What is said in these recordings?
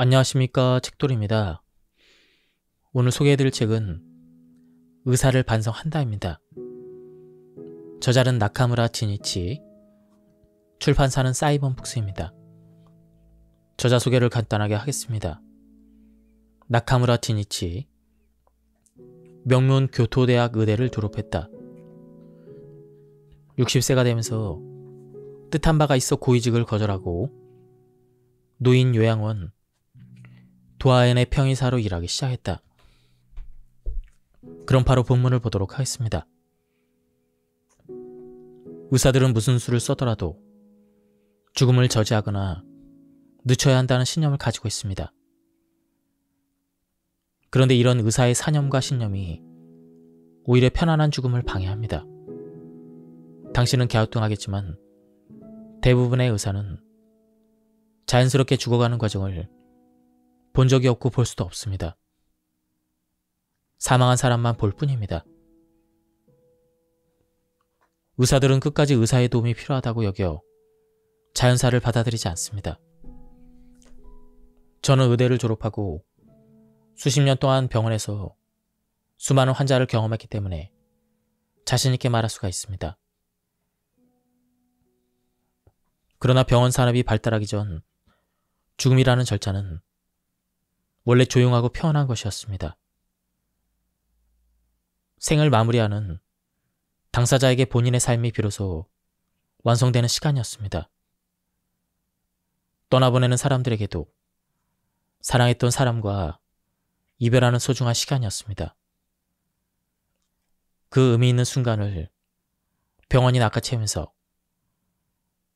안녕하십니까, 책돌입니다. 오늘 소개해드릴 책은 의사를 반성한다입니다. 저자는 나카무라 지니치, 출판사는 사이먼 북스입니다. 저자 소개를 간단하게 하겠습니다. 나카무라 지니치, 명문 교토대학 의대를 졸업했다. 60세가 되면서 뜻한 바가 있어 고위직을 거절하고 노인 요양원 도하엔의 평의사로 일하기 시작했다. 그럼 바로 본문을 보도록 하겠습니다. 의사들은 무슨 수를 써더라도 죽음을 저지하거나 늦춰야 한다는 신념을 가지고 있습니다. 그런데 이런 의사의 사념과 신념이 오히려 편안한 죽음을 방해합니다. 당신은 갸우뚱하겠지만 대부분의 의사는 자연스럽게 죽어가는 과정을 본 적이 없고 볼 수도 없습니다. 사망한 사람만 볼 뿐입니다. 의사들은 끝까지 의사의 도움이 필요하다고 여겨 자연사를 받아들이지 않습니다. 저는 의대를 졸업하고 수십 년 동안 병원에서 수많은 환자를 경험했기 때문에 자신있게 말할 수가 있습니다. 그러나 병원 산업이 발달하기 전 죽음이라는 절차는 원래 조용하고 평온한 것이었습니다. 생을 마무리하는 당사자에게 본인의 삶이 비로소 완성되는 시간이었습니다. 떠나보내는 사람들에게도 사랑했던 사람과 이별하는 소중한 시간이었습니다. 그 의미 있는 순간을 병원이 낚아채면서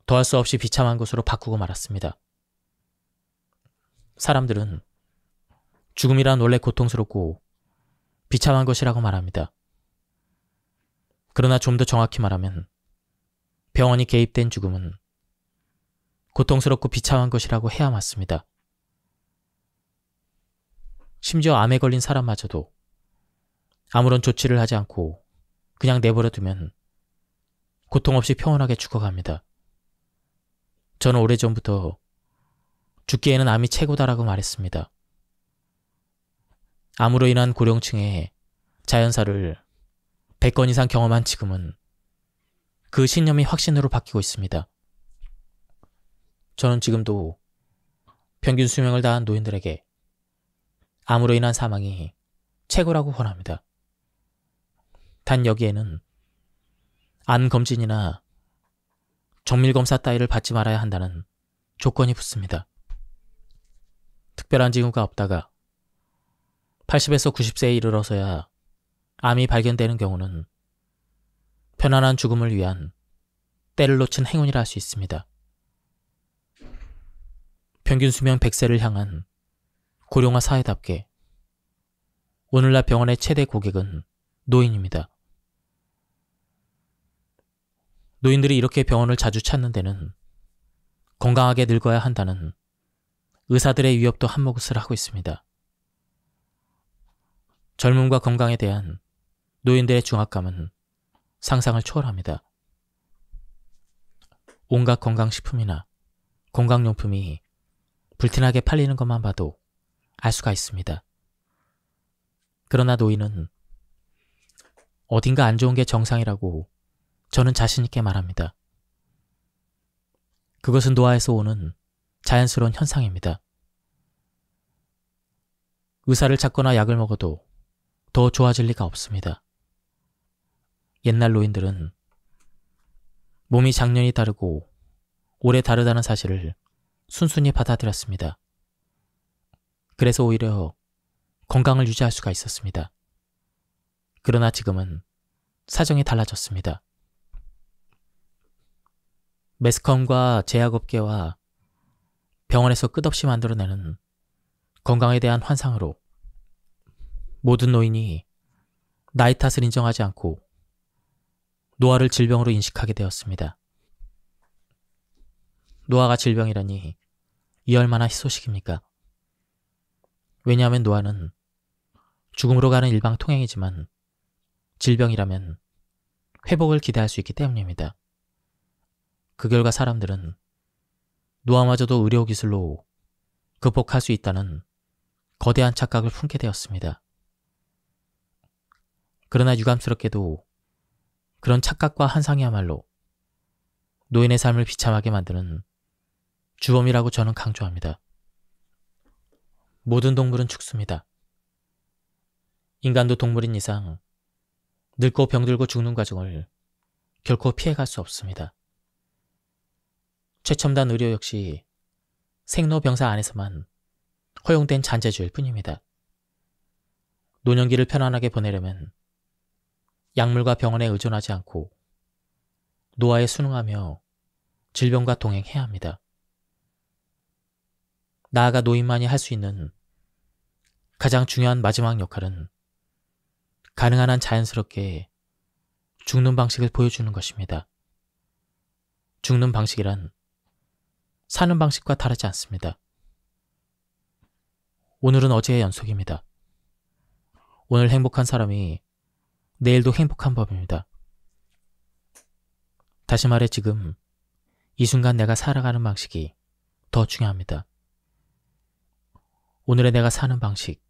더할 수 없이 비참한 것으로 바꾸고 말았습니다. 사람들은 죽음이란 원래 고통스럽고 비참한 것이라고 말합니다. 그러나 좀 더 정확히 말하면 병원이 개입된 죽음은 고통스럽고 비참한 것이라고 해야 맞습니다. 심지어 암에 걸린 사람마저도 아무런 조치를 하지 않고 그냥 내버려 두면 고통 없이 평온하게 죽어갑니다. 저는 오래전부터 죽기에는 암이 최고다라고 말했습니다. 암으로 인한 고령층의 자연사를 100건 이상 경험한 지금은 그 신념이 확신으로 바뀌고 있습니다. 저는 지금도 평균 수명을 다한 노인들에게 암으로 인한 사망이 최고라고 권합니다. 단 여기에는 암 검진이나 정밀검사 따위를 받지 말아야 한다는 조건이 붙습니다. 특별한 징후가 없다가 80에서 90세에 이르러서야 암이 발견되는 경우는 편안한 죽음을 위한 때를 놓친 행운이라 할 수 있습니다. 평균 수명 100세를 향한 고령화 사회답게 오늘날 병원의 최대 고객은 노인입니다. 노인들이 이렇게 병원을 자주 찾는 데는 건강하게 늙어야 한다는 의사들의 위협도 한몫을 하고 있습니다. 젊음과 건강에 대한 노인들의 중압감은 상상을 초월합니다. 온갖 건강식품이나 건강용품이 불티나게 팔리는 것만 봐도 알 수가 있습니다. 그러나 노인은 어딘가 안 좋은 게 정상이라고 저는 자신있게 말합니다. 그것은 노화에서 오는 자연스러운 현상입니다. 의사를 찾거나 약을 먹어도 더 좋아질 리가 없습니다. 옛날 노인들은 몸이 작년이 다르고 올해 다르다는 사실을 순순히 받아들였습니다. 그래서 오히려 건강을 유지할 수가 있었습니다. 그러나 지금은 사정이 달라졌습니다. 매스컴과 제약업계와 병원에서 끝없이 만들어내는 건강에 대한 환상으로 모든 노인이 나이 탓을 인정하지 않고 노화를 질병으로 인식하게 되었습니다. 노화가 질병이라니 이 얼마나 희소식입니까? 왜냐하면 노화는 죽음으로 가는 일방통행이지만 질병이라면 회복을 기대할 수 있기 때문입니다. 그 결과 사람들은 노화마저도 의료기술로 극복할 수 있다는 거대한 착각을 품게 되었습니다. 그러나 유감스럽게도 그런 착각과 환상이야말로 노인의 삶을 비참하게 만드는 주범이라고 저는 강조합니다. 모든 동물은 죽습니다. 인간도 동물인 이상 늙고 병들고 죽는 과정을 결코 피해갈 수 없습니다. 최첨단 의료 역시 생로병사 안에서만 허용된 잔재주일 뿐입니다. 노년기를 편안하게 보내려면 약물과 병원에 의존하지 않고 노화에 순응하며 질병과 동행해야 합니다. 나아가 노인만이 할 수 있는 가장 중요한 마지막 역할은 가능한 한 자연스럽게 죽는 방식을 보여주는 것입니다. 죽는 방식이란 사는 방식과 다르지 않습니다. 오늘은 어제의 연속입니다. 오늘 행복한 사람이 내일도 행복한 법입니다. 다시 말해 지금 이 순간 내가 살아가는 방식이 더 중요합니다. 오늘의 내가 사는 방식,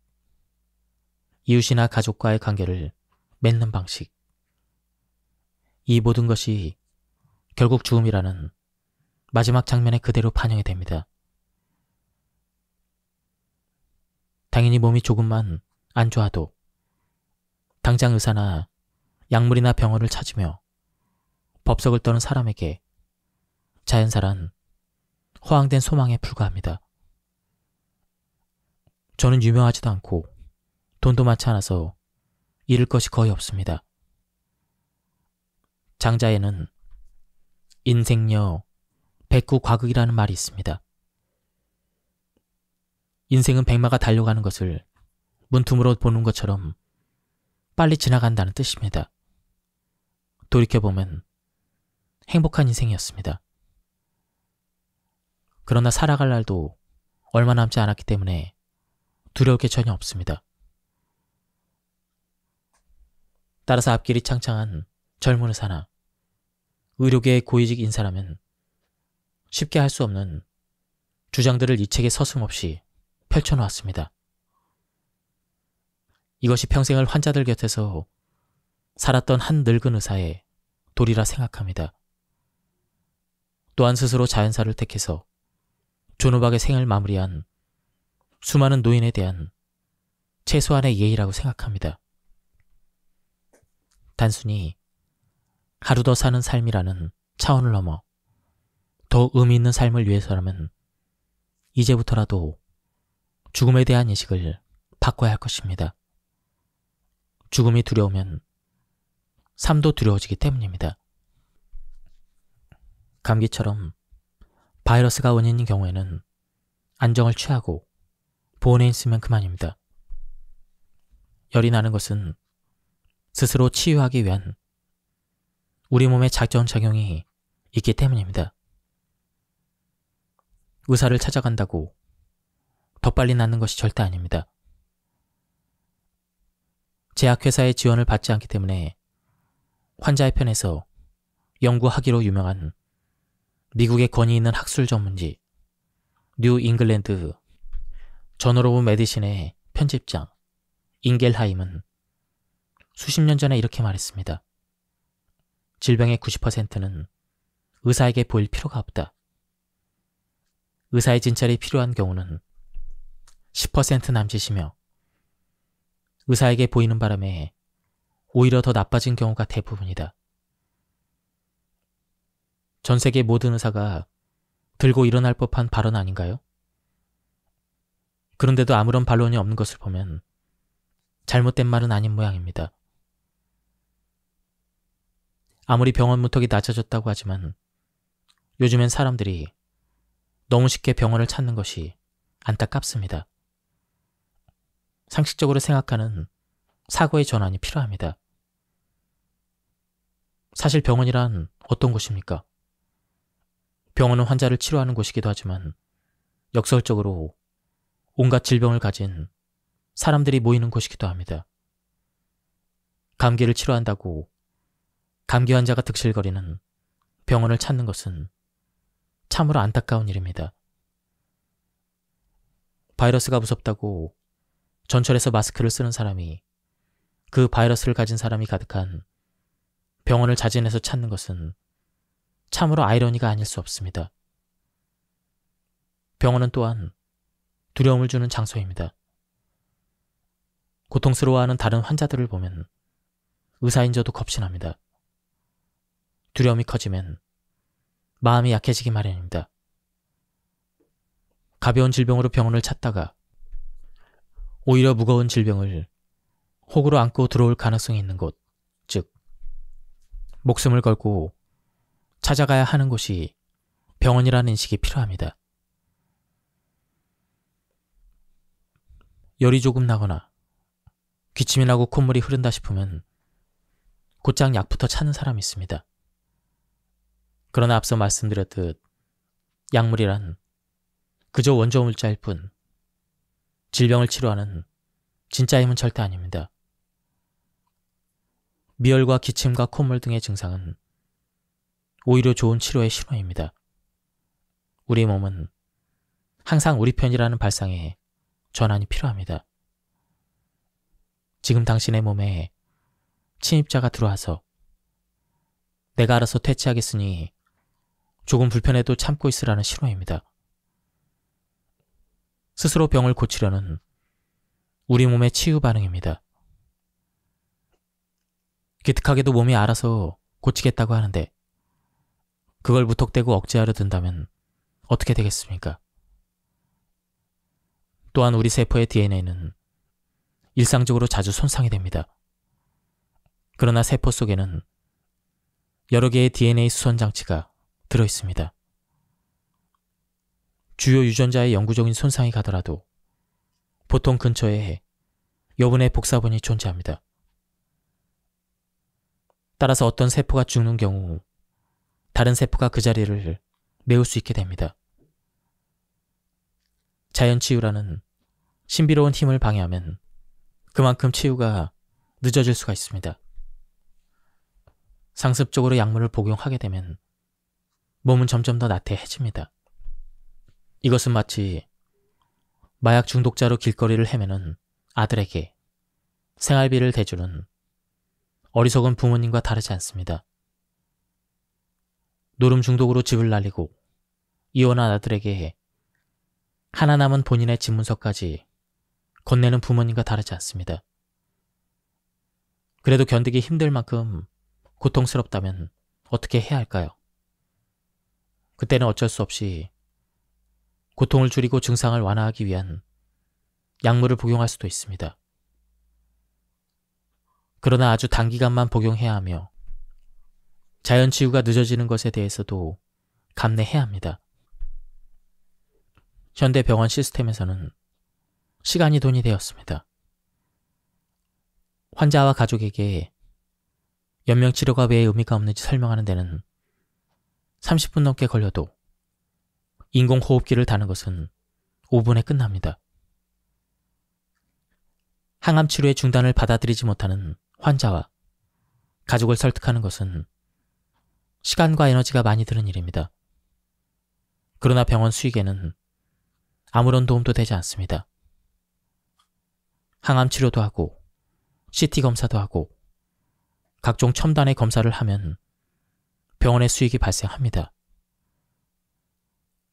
이웃이나 가족과의 관계를 맺는 방식, 이 모든 것이 결국 죽음이라는 마지막 장면에 그대로 반영이 됩니다. 당연히 몸이 조금만 안 좋아도 당장 의사나 약물이나 병원을 찾으며 법석을 떠는 사람에게 자연사란 허황된 소망에 불과합니다. 저는 유명하지도 않고 돈도 많지 않아서 잃을 것이 거의 없습니다. 장자에는 인생여 백구과극이라는 말이 있습니다. 인생은 백마가 달려가는 것을 문틈으로 보는 것처럼 빨리 지나간다는 뜻입니다. 돌이켜보면 행복한 인생이었습니다. 그러나 살아갈 날도 얼마 남지 않았기 때문에 두려울 게 전혀 없습니다. 따라서 앞길이 창창한 젊은 의사나 의료계의 고위직 인사라면 쉽게 할 수 없는 주장들을 이 책에 서슴없이 펼쳐놓았습니다. 이것이 평생을 환자들 곁에서 살았던 한 늙은 의사의 도리라 생각합니다. 또한 스스로 자연사를 택해서 존엄하게 생을 마무리한 수많은 노인에 대한 최소한의 예의라고 생각합니다. 단순히 하루 더 사는 삶이라는 차원을 넘어 더 의미 있는 삶을 위해서라면 이제부터라도 죽음에 대한 인식을 바꿔야 할 것입니다. 죽음이 두려우면 삶도 두려워지기 때문입니다. 감기처럼 바이러스가 원인인 경우에는 안정을 취하고 보온에 있으면 그만입니다. 열이 나는 것은 스스로 치유하기 위한 우리 몸의 작전작용이 있기 때문입니다. 의사를 찾아간다고 더 빨리 낫는 것이 절대 아닙니다. 제약회사의 지원을 받지 않기 때문에 환자의 편에서 연구하기로 유명한 미국의 권위 있는 학술 전문지 뉴 잉글랜드 저널 오브 메디신의 편집장 잉겔하임은 수십 년 전에 이렇게 말했습니다. 질병의 90%는 의사에게 보일 필요가 없다. 의사의 진찰이 필요한 경우는 10% 남짓이며 의사에게 보이는 바람에 오히려 더 나빠진 경우가 대부분이다. 전 세계 모든 의사가 들고 일어날 법한 발언 아닌가요? 그런데도 아무런 반론이 없는 것을 보면 잘못된 말은 아닌 모양입니다. 아무리 병원 문턱이 낮아졌다고 하지만 요즘엔 사람들이 너무 쉽게 병원을 찾는 것이 안타깝습니다. 상식적으로 생각하는 사고의 전환이 필요합니다. 사실 병원이란 어떤 곳입니까? 병원은 환자를 치료하는 곳이기도 하지만 역설적으로 온갖 질병을 가진 사람들이 모이는 곳이기도 합니다. 감기를 치료한다고 감기 환자가 득실거리는 병원을 찾는 것은 참으로 안타까운 일입니다. 바이러스가 무섭다고 전철에서 마스크를 쓰는 사람이 그 바이러스를 가진 사람이 가득한 병원을 자진해서 찾는 것은 참으로 아이러니가 아닐 수 없습니다. 병원은 또한 두려움을 주는 장소입니다. 고통스러워하는 다른 환자들을 보면 의사인 저도 겁신합니다. 두려움이 커지면 마음이 약해지기 마련입니다. 가벼운 질병으로 병원을 찾다가 오히려 무거운 질병을 혹으로 안고 들어올 가능성이 있는 곳, 즉 목숨을 걸고 찾아가야 하는 곳이 병원이라는 인식이 필요합니다. 열이 조금 나거나 기침이 나고 콧물이 흐른다 싶으면 곧장 약부터 찾는 사람이 있습니다. 그러나 앞서 말씀드렸듯 약물이란 그저 원조 물자일 뿐 질병을 치료하는 진짜 힘은 절대 아닙니다. 미열과 기침과 콧물 등의 증상은 오히려 좋은 치료의 신호입니다. 우리 몸은 항상 우리 편이라는 발상에 전환이 필요합니다. 지금 당신의 몸에 침입자가 들어와서 내가 알아서 퇴치하겠으니 조금 불편해도 참고 있으라는 신호입니다. 스스로 병을 고치려는 우리 몸의 치유 반응입니다. 기특하게도 몸이 알아서 고치겠다고 하는데 그걸 무턱대고 억제하려 든다면 어떻게 되겠습니까? 또한 우리 세포의 DNA는 일상적으로 자주 손상이 됩니다. 그러나 세포 속에는 여러 개의 DNA 수선 장치가 들어있습니다. 주요 유전자의 영구적인 손상이 가더라도 보통 근처에 여분의 복사본이 존재합니다. 따라서 어떤 세포가 죽는 경우 다른 세포가 그 자리를 메울 수 있게 됩니다. 자연치유라는 신비로운 힘을 방해하면 그만큼 치유가 늦어질 수가 있습니다. 상습적으로 약물을 복용하게 되면 몸은 점점 더 나태해집니다. 이것은 마치 마약 중독자로 길거리를 헤매는 아들에게 생활비를 대주는 어리석은 부모님과 다르지 않습니다. 노름 중독으로 집을 날리고 이혼한 아들에게 하나 남은 본인의 집문서까지 건네는 부모님과 다르지 않습니다. 그래도 견디기 힘들 만큼 고통스럽다면 어떻게 해야 할까요? 그때는 어쩔 수 없이 고통을 줄이고 증상을 완화하기 위한 약물을 복용할 수도 있습니다. 그러나 아주 단기간만 복용해야 하며 자연치유가 늦어지는 것에 대해서도 감내해야 합니다. 현대 병원 시스템에서는 시간이 돈이 되었습니다. 환자와 가족에게 연명치료가 왜 의미가 없는지 설명하는 데는 30분 넘게 걸려도 인공호흡기를 다는 것은 5분에 끝납니다. 항암치료의 중단을 받아들이지 못하는 환자와 가족을 설득하는 것은 시간과 에너지가 많이 드는 일입니다. 그러나 병원 수익에는 아무런 도움도 되지 않습니다. 항암치료도 하고 CT 검사도 하고 각종 첨단의 검사를 하면 병원의 수익이 발생합니다.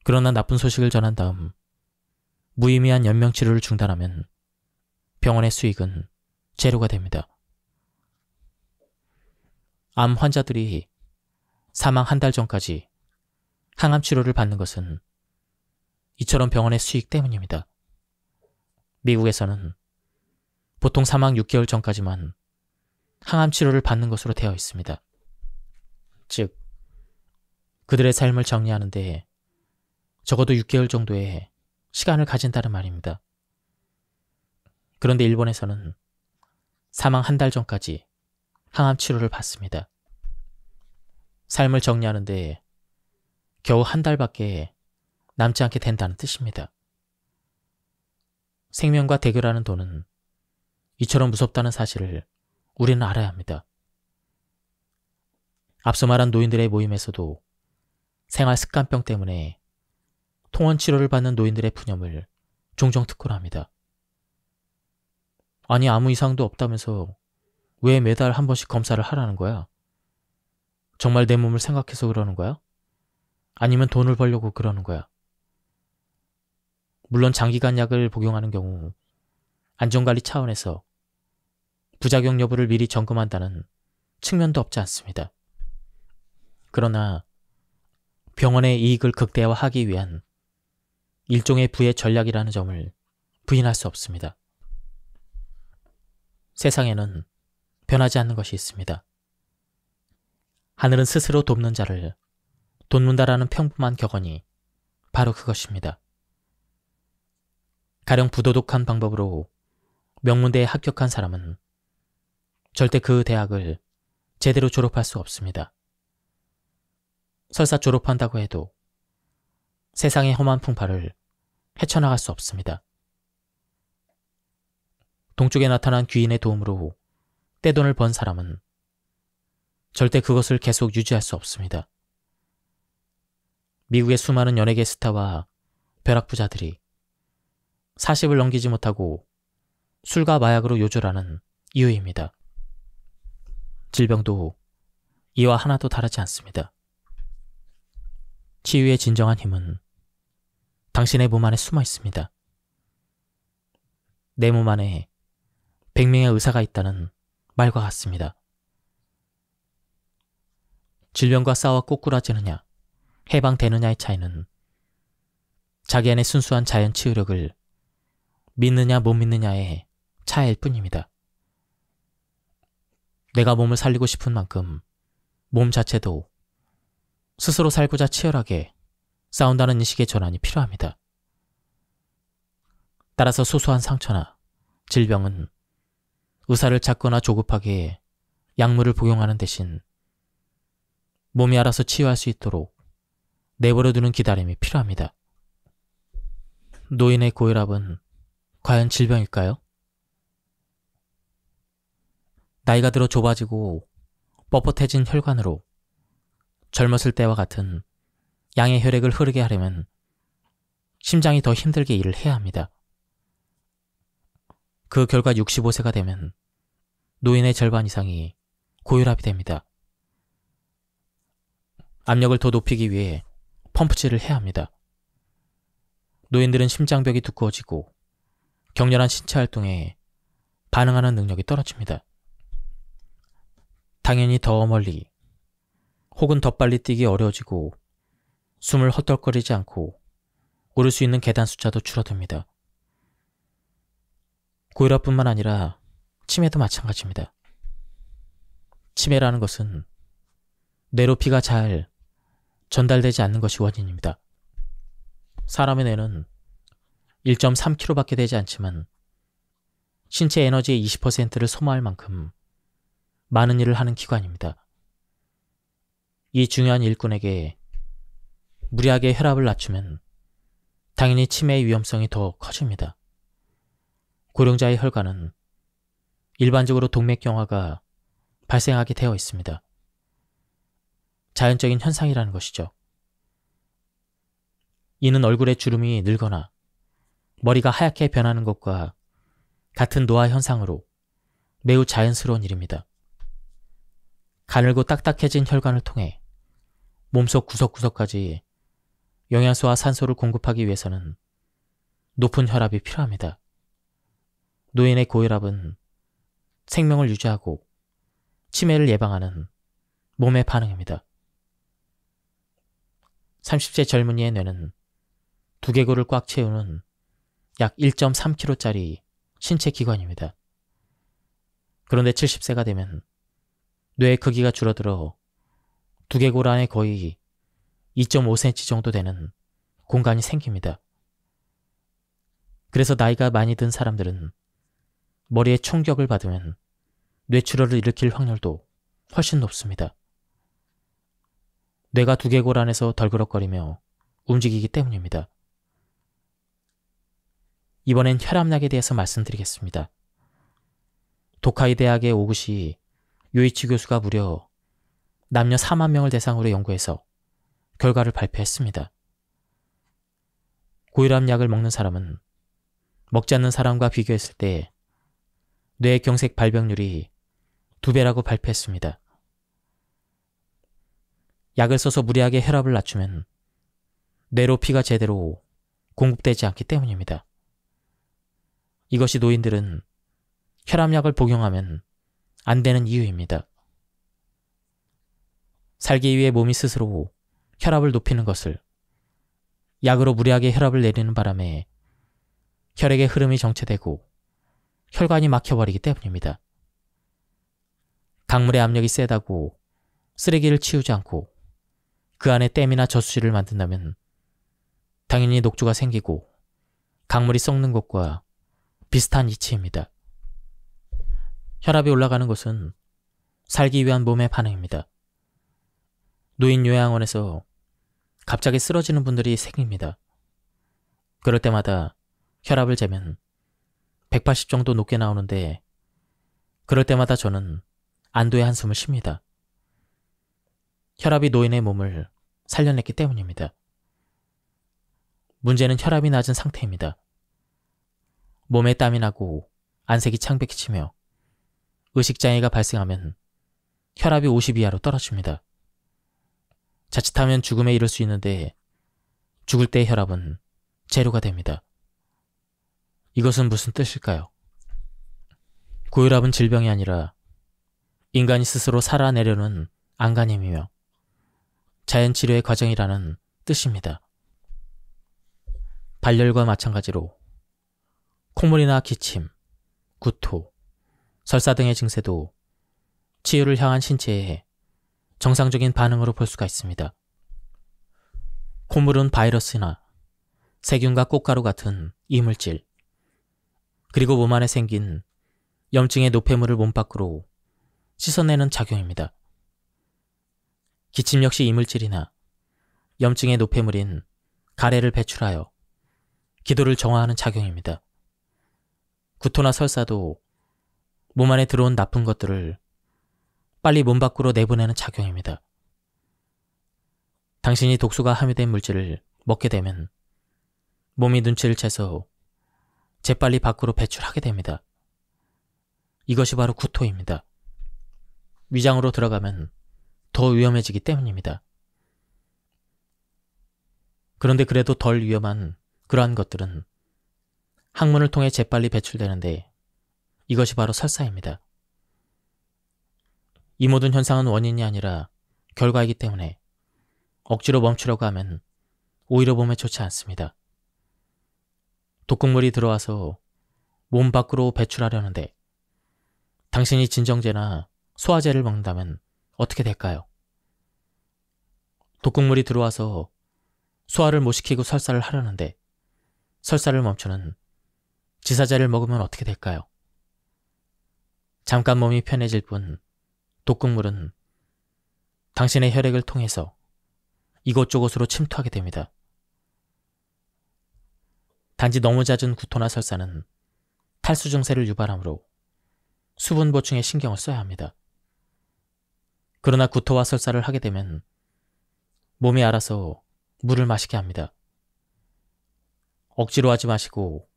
그러나 나쁜 소식을 전한 다음 무의미한 연명치료를 중단하면 병원의 수익은 제로가 됩니다. 암 환자들이 사망 한 달 전까지 항암치료를 받는 것은 이처럼 병원의 수익 때문입니다. 미국에서는 보통 사망 6개월 전까지만 항암치료를 받는 것으로 되어 있습니다. 즉, 그들의 삶을 정리하는 데 적어도 6개월 정도의 시간을 가진다는 말입니다. 그런데 일본에서는 사망 한 달 전까지 항암치료를 받습니다. 삶을 정리하는 데 겨우 한 달밖에 남지 않게 된다는 뜻입니다. 생명과 대결하는 돈은 이처럼 무섭다는 사실을 우리는 알아야 합니다. 앞서 말한 노인들의 모임에서도 생활 습관병 때문에 통원 치료를 받는 노인들의 푸념을 종종 듣곤 합니다. 아니, 아무 이상도 없다면서 왜 매달 한 번씩 검사를 하라는 거야? 정말 내 몸을 생각해서 그러는 거야? 아니면 돈을 벌려고 그러는 거야? 물론 장기간 약을 복용하는 경우 안전관리 차원에서 부작용 여부를 미리 점검한다는 측면도 없지 않습니다. 그러나 병원의 이익을 극대화하기 위한 일종의 부의 전략이라는 점을 부인할 수 없습니다. 세상에는 변하지 않는 것이 있습니다. 하늘은 스스로 돕는 자를 돕는다라는 평범한 격언이 바로 그것입니다. 가령 부도덕한 방법으로 명문대에 합격한 사람은 절대 그 대학을 제대로 졸업할 수 없습니다. 설사 졸업한다고 해도 세상의 험한 풍파를 헤쳐나갈 수 없습니다. 동쪽에 나타난 귀인의 도움으로 떼돈을 번 사람은 절대 그것을 계속 유지할 수 없습니다. 미국의 수많은 연예계 스타와 벼락부자들이 40을 넘기지 못하고 술과 마약으로 요절하는 이유입니다. 질병도 이와 하나도 다르지 않습니다. 치유의 진정한 힘은 당신의 몸 안에 숨어 있습니다. 내 몸 안에 100명의 의사가 있다는 말과 같습니다. 질병과 싸워 꼬꾸라지느냐, 해방되느냐의 차이는 자기 안의 순수한 자연 치유력을 믿느냐 못 믿느냐의 차이일 뿐입니다. 내가 몸을 살리고 싶은 만큼 몸 자체도 스스로 살고자 치열하게 싸운다는 인식의 전환이 필요합니다. 따라서 소소한 상처나 질병은 의사를 찾거나 조급하게 약물을 복용하는 대신 몸이 알아서 치유할 수 있도록 내버려두는 기다림이 필요합니다. 노인의 고혈압은 과연 질병일까요? 나이가 들어 좁아지고 뻣뻣해진 혈관으로 젊었을 때와 같은 양의 혈액을 흐르게 하려면 심장이 더 힘들게 일을 해야 합니다. 그 결과 65세가 되면 노인의 절반 이상이 고혈압이 됩니다. 압력을 더 높이기 위해 펌프질을 해야 합니다. 노인들은 심장벽이 두꺼워지고 격렬한 신체 활동에 반응하는 능력이 떨어집니다. 당연히 더 멀리 혹은 더 빨리 뛰기 어려워지고 숨을 헛덜거리지 않고 오를 수 있는 계단 숫자도 줄어듭니다. 고혈압뿐만 아니라 치매도 마찬가지입니다. 치매라는 것은 뇌로 피가 잘 전달되지 않는 것이 원인입니다. 사람의 뇌는 1.3kg밖에 되지 않지만 신체 에너지의 20%를 소모할 만큼 많은 일을 하는 기관입니다. 이 중요한 일꾼에게 무리하게 혈압을 낮추면 당연히 치매의 위험성이 더 커집니다. 고령자의 혈관은 일반적으로 동맥경화가 발생하게 되어 있습니다. 자연적인 현상이라는 것이죠. 이는 얼굴의 주름이 늘거나 머리가 하얗게 변하는 것과 같은 노화 현상으로 매우 자연스러운 일입니다. 가늘고 딱딱해진 혈관을 통해 몸속 구석구석까지 영양소와 산소를 공급하기 위해서는 높은 혈압이 필요합니다. 노인의 고혈압은 생명을 유지하고 치매를 예방하는 몸의 반응입니다. 30세 젊은이의 뇌는 두개골을 꽉 채우는 약 1.3kg짜리 신체 기관입니다. 그런데 70세가 되면 뇌의 크기가 줄어들어 두개골 안에 거의 2.5cm 정도 되는 공간이 생깁니다. 그래서 나이가 많이 든 사람들은 머리에 충격을 받으면 뇌출혈을 일으킬 확률도 훨씬 높습니다. 뇌가 두개골 안에서 덜그럭거리며 움직이기 때문입니다. 이번엔 혈압약에 대해서 말씀드리겠습니다. 도카이 대학의 오구시 요이치 교수가 무려 남녀 4만 명을 대상으로 연구해서 결과를 발표했습니다. 고혈압약을 먹는 사람은 먹지 않는 사람과 비교했을 때 뇌경색 발병률이 2배라고 발표했습니다. 약을 써서 무리하게 혈압을 낮추면 뇌로 피가 제대로 공급되지 않기 때문입니다. 이것이 노인들은 혈압약을 복용하면 안 되는 이유입니다. 살기 위해 몸이 스스로 혈압을 높이는 것을 약으로 무리하게 혈압을 내리는 바람에 혈액의 흐름이 정체되고 혈관이 막혀버리기 때문입니다. 강물의 압력이 세다고 쓰레기를 치우지 않고 그 안에 댐이나 저수지를 만든다면 당연히 녹조가 생기고 강물이 썩는 것과 비슷한 이치입니다. 혈압이 올라가는 것은 살기 위한 몸의 반응입니다. 노인 요양원에서 갑자기 쓰러지는 분들이 생깁니다. 그럴 때마다 혈압을 재면 180 정도 높게 나오는데 그럴 때마다 저는 안도의 한숨을 쉽니다. 혈압이 노인의 몸을 살려냈기 때문입니다. 문제는 혈압이 낮은 상태입니다. 몸에 땀이 나고 안색이 창백해지며 의식장애가 발생하면 혈압이 50 이하로 떨어집니다. 자칫하면 죽음에 이를 수 있는데 죽을 때의 혈압은 제로가 됩니다. 이것은 무슨 뜻일까요? 고혈압은 질병이 아니라 인간이 스스로 살아내려는 안간힘이며 자연치료의 과정이라는 뜻입니다. 발열과 마찬가지로 콧물이나 기침, 구토, 설사 등의 증세도 치유를 향한 신체의 정상적인 반응으로 볼 수가 있습니다. 콧물은 바이러스나 세균과 꽃가루 같은 이물질, 그리고 몸 안에 생긴 염증의 노폐물을 몸 밖으로 씻어내는 작용입니다. 기침 역시 이물질이나 염증의 노폐물인 가래를 배출하여 기도를 정화하는 작용입니다. 구토나 설사도 몸 안에 들어온 나쁜 것들을 빨리 몸 밖으로 내보내는 작용입니다. 당신이 독소가 함유된 물질을 먹게 되면 몸이 눈치를 채서 재빨리 밖으로 배출하게 됩니다. 이것이 바로 구토입니다. 위장으로 들어가면 더 위험해지기 때문입니다. 그런데 그래도 덜 위험한 그러한 것들은 항문을 통해 재빨리 배출되는데 이것이 바로 설사입니다. 이 모든 현상은 원인이 아니라 결과이기 때문에 억지로 멈추려고 하면 오히려 몸에 좋지 않습니다. 독극물이 들어와서 몸 밖으로 배출하려는데 당신이 진정제나 소화제를 먹는다면 어떻게 될까요? 독극물이 들어와서 소화를 못 시키고 설사를 하려는데 설사를 멈추는 지사제를 먹으면 어떻게 될까요? 잠깐 몸이 편해질 뿐 독극물은 당신의 혈액을 통해서 이곳저곳으로 침투하게 됩니다. 단지 너무 잦은 구토나 설사는 탈수 증세를 유발하므로 수분 보충에 신경을 써야 합니다. 그러나 구토와 설사를 하게 되면 몸이 알아서 물을 마시게 합니다. 억지로 하지 마시고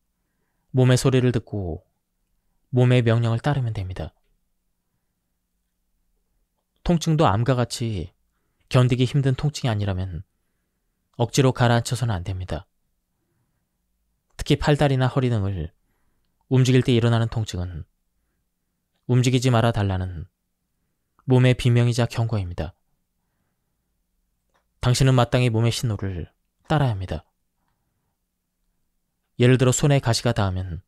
몸의 소리를 듣고 몸의 명령을 따르면 됩니다. 통증도 암과 같이 견디기 힘든 통증이 아니라면 억지로 가라앉혀서는 안 됩니다. 특히 팔다리나 허리 등을 움직일 때 일어나는 통증은 움직이지 말아 달라는 몸의 비명이자 경고입니다. 당신은 마땅히 몸의 신호를 따라야 합니다. 예를 들어 손에 가시가 닿으면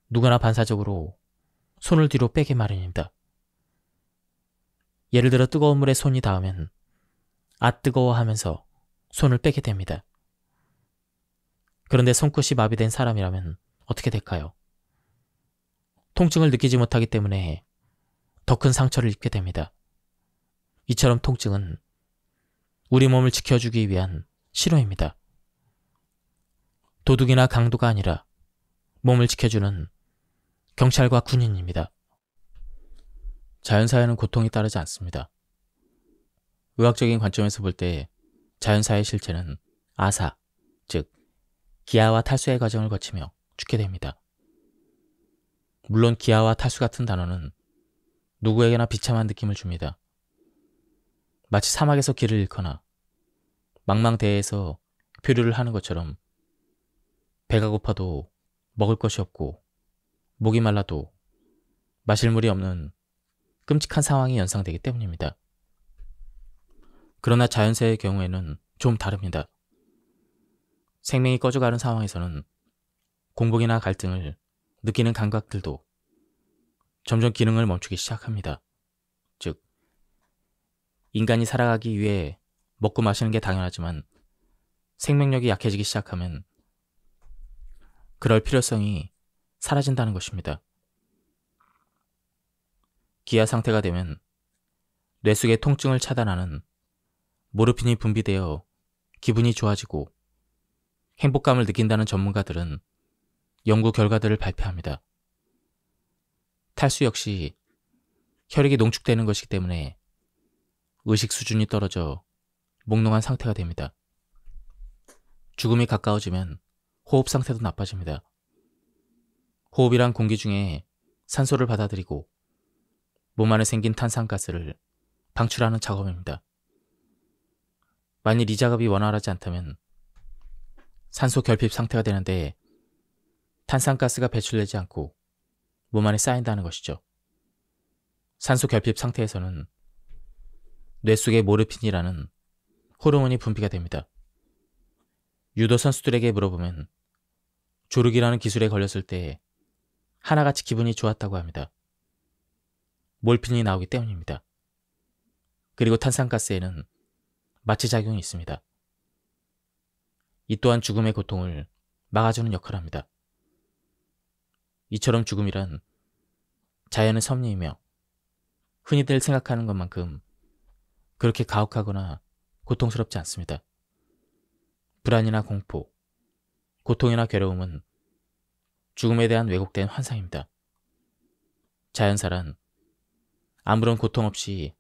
누구나 반사적으로 손을 뒤로 빼기 마련입니다. 예를 들어 뜨거운 물에 손이 닿으면 아 뜨거워 하면서 손을 빼게 됩니다. 그런데 손끝이 마비된 사람이라면 어떻게 될까요? 통증을 느끼지 못하기 때문에 더 큰 상처를 입게 됩니다. 이처럼 통증은 우리 몸을 지켜주기 위한 신호입니다. 도둑이나 강도가 아니라 몸을 지켜주는 경찰과 군인입니다. 자연사에는 고통이 따르지 않습니다. 의학적인 관점에서 볼 때 자연사의 실체는 아사, 즉 기아와 탈수의 과정을 거치며 죽게 됩니다. 물론 기아와 탈수 같은 단어는 누구에게나 비참한 느낌을 줍니다. 마치 사막에서 길을 잃거나 망망대해에서 표류를 하는 것처럼 배가 고파도 먹을 것이 없고 목이 말라도 마실 물이 없는 끔찍한 상황이 연상되기 때문입니다. 그러나 자연재해의 경우에는 좀 다릅니다. 생명이 꺼져가는 상황에서는 공복이나 갈등을 느끼는 감각들도 점점 기능을 멈추기 시작합니다. 즉, 인간이 살아가기 위해 먹고 마시는 게 당연하지만 생명력이 약해지기 시작하면 그럴 필요성이 사라진다는 것입니다. 기아 상태가 되면 뇌 속의 통증을 차단하는 모르핀이 분비되어 기분이 좋아지고 행복감을 느낀다는 전문가들은 연구 결과들을 발표합니다. 탈수 역시 혈액이 농축되는 것이기 때문에 의식 수준이 떨어져 몽롱한 상태가 됩니다. 죽음이 가까워지면 호흡 상태도 나빠집니다. 호흡이란 공기 중에 산소를 받아들이고 몸 안에 생긴 탄산가스를 방출하는 작업입니다. 만일 이 작업이 원활하지 않다면 산소 결핍 상태가 되는데 탄산가스가 배출되지 않고 몸 안에 쌓인다는 것이죠. 산소 결핍 상태에서는 뇌 속에 모르핀이라는 호르몬이 분비가 됩니다. 유도 선수들에게 물어보면 조르기라는 기술에 걸렸을 때 하나같이 기분이 좋았다고 합니다. 몰핀이 나오기 때문입니다. 그리고 탄산가스에는 마취작용이 있습니다. 이 또한 죽음의 고통을 막아주는 역할을 합니다. 이처럼 죽음이란 자연의 섭리이며 흔히들 생각하는 것만큼 그렇게 가혹하거나 고통스럽지 않습니다. 불안이나 공포, 고통이나 괴로움은 죽음에 대한 왜곡된 환상입니다. 자연사란 아무런 고통 없이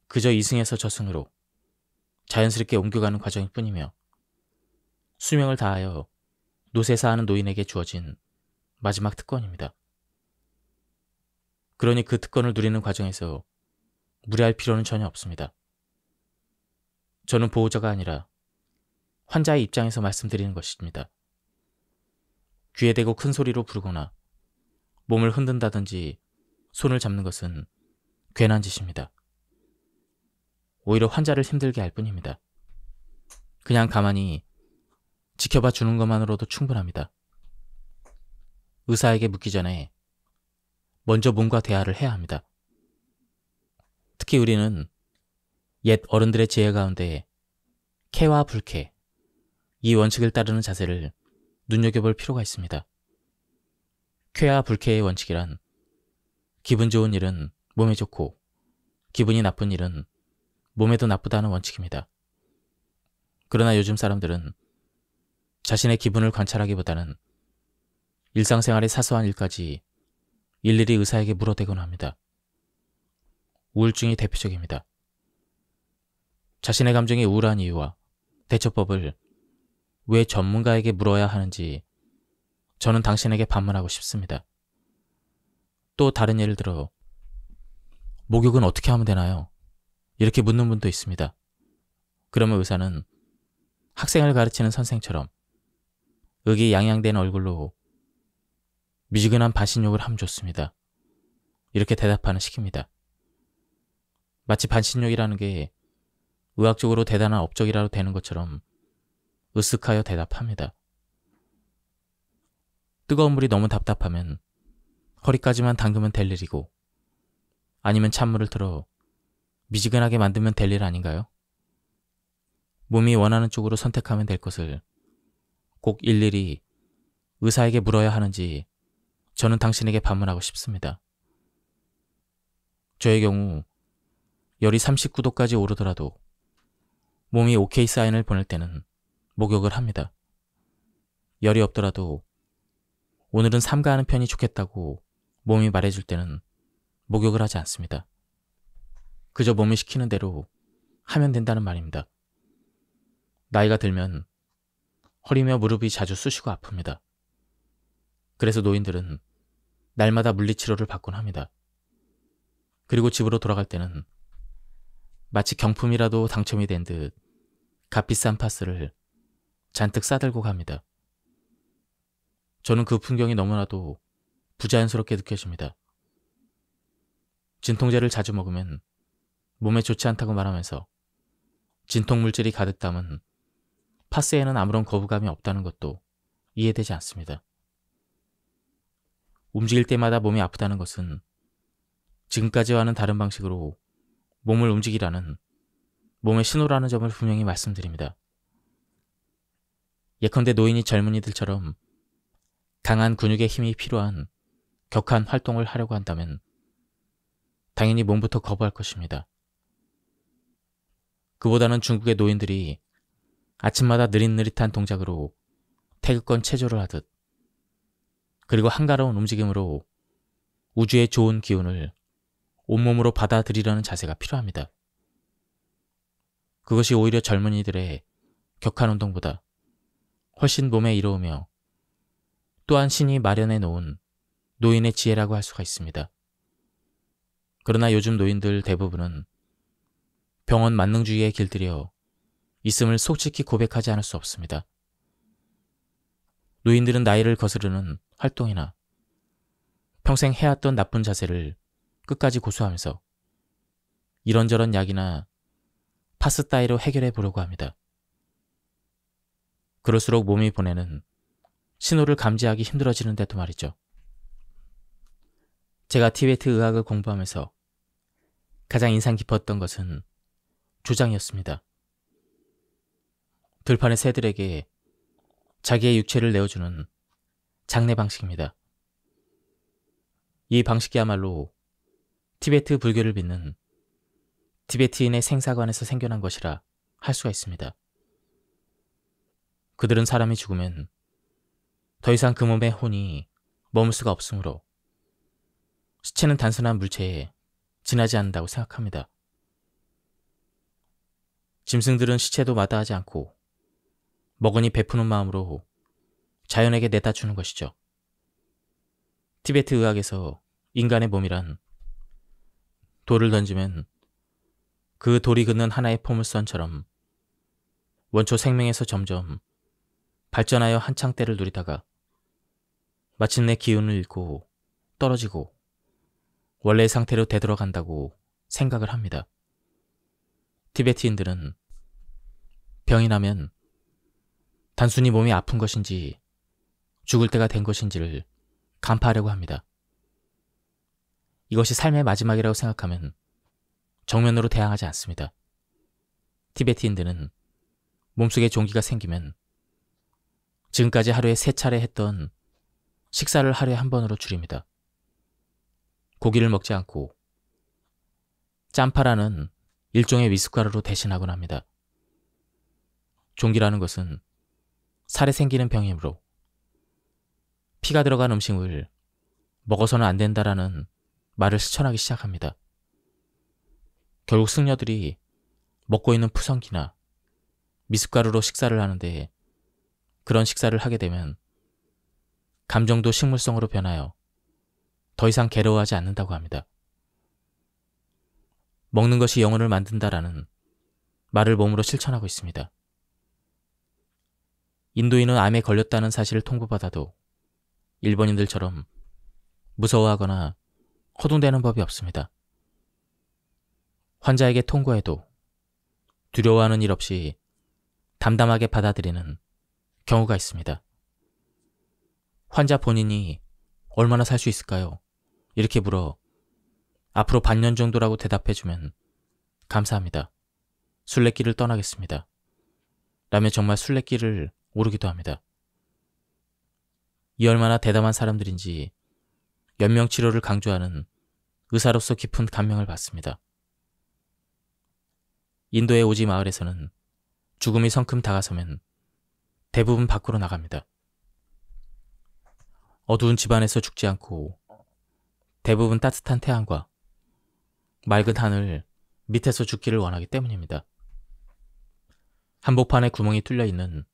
그저 이승에서 저승으로 자연스럽게 옮겨가는 과정일 뿐이며 수명을 다하여 노쇠사하는 노인에게 주어진 마지막 특권입니다. 그러니 그 특권을 누리는 과정에서 무리할 필요는 전혀 없습니다. 저는 보호자가 아니라 환자의 입장에서 말씀드리는 것입니다. 귀에 대고 큰 소리로 부르거나 몸을 흔든다든지 손을 잡는 것은 괜한 짓입니다. 오히려 환자를 힘들게 할 뿐입니다. 그냥 가만히 지켜봐 주는 것만으로도 충분합니다. 의사에게 묻기 전에 먼저 몸과 대화를 해야 합니다. 특히 우리는 옛 어른들의 지혜 가운데 쾌와 불쾌, 이 원칙을 따르는 자세를 눈여겨볼 필요가 있습니다. 쾌와 불쾌의 원칙이란 기분 좋은 일은 몸에 좋고 기분이 나쁜 일은 몸에도 나쁘다는 원칙입니다. 그러나 요즘 사람들은 자신의 기분을 관찰하기보다는 일상생활의 사소한 일까지 일일이 의사에게 물어대곤 합니다. 우울증이 대표적입니다. 자신의 감정이 우울한 이유와 대처법을 왜 전문가에게 물어야 하는지 저는 당신에게 반문하고 싶습니다. 또 다른 예를 들어 목욕은 어떻게 하면 되나요? 이렇게 묻는 분도 있습니다. 그러면 의사는 학생을 가르치는 선생처럼 의기양양된 얼굴로 미지근한 반신욕을 하면 좋습니다. 이렇게 대답하는 식입니다. 마치 반신욕이라는 게 의학적으로 대단한 업적이라도 되는 것처럼 으쓱하여 대답합니다. 뜨거운 물이 너무 답답하면 허리까지만 담그면 될 일이고 아니면 찬물을 틀어 미지근하게 만들면 될 일 아닌가요? 몸이 원하는 쪽으로 선택하면 될 것을 꼭 일일이 의사에게 물어야 하는지 저는 당신에게 반문하고 싶습니다. 저의 경우 열이 39도까지 오르더라도 몸이 오케이 사인을 보낼 때는 목욕을 합니다. 열이 없더라도 오늘은 삼가하는 편이 좋겠다고 몸이 말해줄 때는 목욕을 하지 않습니다. 그저 몸이 시키는 대로 하면 된다는 말입니다. 나이가 들면 허리며 무릎이 자주 쑤시고 아픕니다. 그래서 노인들은 날마다 물리치료를 받곤 합니다. 그리고 집으로 돌아갈 때는 마치 경품이라도 당첨이 된 듯 값비싼 파스를 잔뜩 싸들고 갑니다. 저는 그 풍경이 너무나도 부자연스럽게 느껴집니다. 진통제를 자주 먹으면 몸에 좋지 않다고 말하면서 진통 물질이 가득 담은 파스에는 아무런 거부감이 없다는 것도 이해되지 않습니다. 움직일 때마다 몸이 아프다는 것은 지금까지와는 다른 방식으로 몸을 움직이라는 몸의 신호라는 점을 분명히 말씀드립니다. 예컨대 노인이 젊은이들처럼 강한 근육의 힘이 필요한 격한 활동을 하려고 한다면 당연히 몸부터 거부할 것입니다. 그보다는 중국의 노인들이 아침마다 느릿느릿한 동작으로 태극권 체조를 하듯, 그리고 한가로운 움직임으로 우주의 좋은 기운을 온몸으로 받아들이려는 자세가 필요합니다. 그것이 오히려 젊은이들의 격한 운동보다 훨씬 몸에 이로우며 또한 신이 마련해 놓은 노인의 지혜라고 할 수가 있습니다. 그러나 요즘 노인들 대부분은 병원 만능주의에 길들여 있음을 솔직히 고백하지 않을 수 없습니다. 노인들은 나이를 거스르는 활동이나 평생 해왔던 나쁜 자세를 끝까지 고수하면서 이런저런 약이나 파스 따위로 해결해 보려고 합니다. 그럴수록 몸이 보내는 신호를 감지하기 힘들어지는데도 말이죠. 제가 티베트 의학을 공부하면서 가장 인상 깊었던 것은 조장이었습니다. 들판의 새들에게 자기의 육체를 내어주는 장례 방식입니다. 이 방식이야말로 티베트 불교를 믿는 티베트인의 생사관에서 생겨난 것이라 할 수가 있습니다. 그들은 사람이 죽으면 더 이상 그 몸의 혼이 머물 수가 없으므로 시체는 단순한 물체에 지나지 않는다고 생각합니다. 짐승들은 시체도 마다하지 않고 먹으니 베푸는 마음으로 자연에게 내다 주는 것이죠. 티베트 의학에서 인간의 몸이란 돌을 던지면 그 돌이 긋는 하나의 포물선처럼 원초 생명에서 점점 발전하여 한창 때를 누리다가 마침내 기운을 잃고 떨어지고 원래의 상태로 되돌아간다고 생각을 합니다. 티베트인들은 병이 나면 단순히 몸이 아픈 것인지 죽을 때가 된 것인지를 간파하려고 합니다. 이것이 삶의 마지막이라고 생각하면 정면으로 대항하지 않습니다. 티베트인들은 몸속에 종기가 생기면 지금까지 하루에 3차례 했던 식사를 하루에 한 번으로 줄입니다. 고기를 먹지 않고 짬파라는 일종의 미숫가루로 대신하곤 합니다. 종기라는 것은 살에 생기는 병이므로 피가 들어간 음식을 먹어서는 안 된다라는 말을 실천하기 시작합니다. 결국 승려들이 먹고 있는 푸성기나 미숫가루로 식사를 하는데 그런 식사를 하게 되면 감정도 식물성으로 변하여 더 이상 괴로워하지 않는다고 합니다. 먹는 것이 영혼을 만든다라는 말을 몸으로 실천하고 있습니다. 인도인은 암에 걸렸다는 사실을 통보받아도 일본인들처럼 무서워하거나 허둥대는 법이 없습니다. 환자에게 통고해도 두려워하는 일 없이 담담하게 받아들이는 경우가 있습니다. 환자 본인이 얼마나 살 수 있을까요? 이렇게 물어 앞으로 반년 정도라고 대답해주면 감사합니다. 순례길을 떠나겠습니다. 라며 정말 순례길을 오르기도 합니다. 이 얼마나 대담한 사람들인지 연명치료를 강조하는 의사로서 깊은 감명을 받습니다. 인도의 오지 마을에서는 죽음이 성큼 다가서면 대부분 밖으로 나갑니다. 어두운 집안에서 죽지 않고 대부분 따뜻한 태양과 맑은 하늘 밑에서 죽기를 원하기 때문입니다. 한복판에 구멍이 뚫려 있는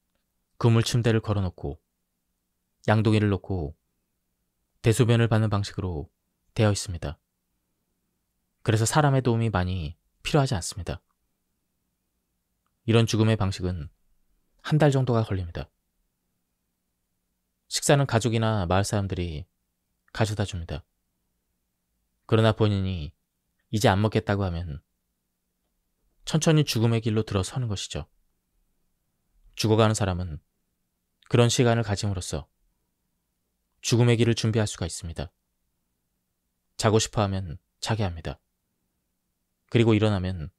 그물 침대를 걸어놓고 양동이를 놓고 대소변을 받는 방식으로 되어 있습니다. 그래서 사람의 도움이 많이 필요하지 않습니다. 이런 죽음의 방식은 한 달 정도가 걸립니다. 식사는 가족이나 마을 사람들이 가져다 줍니다. 그러나 본인이 이제 안 먹겠다고 하면 천천히 죽음의 길로 들어서는 것이죠. 죽어가는 사람은 그런 시간을 가짐으로써 죽음의 길을 준비할 수가 있습니다. 자고 싶어 하면 자게 합니다. 그리고 일어나면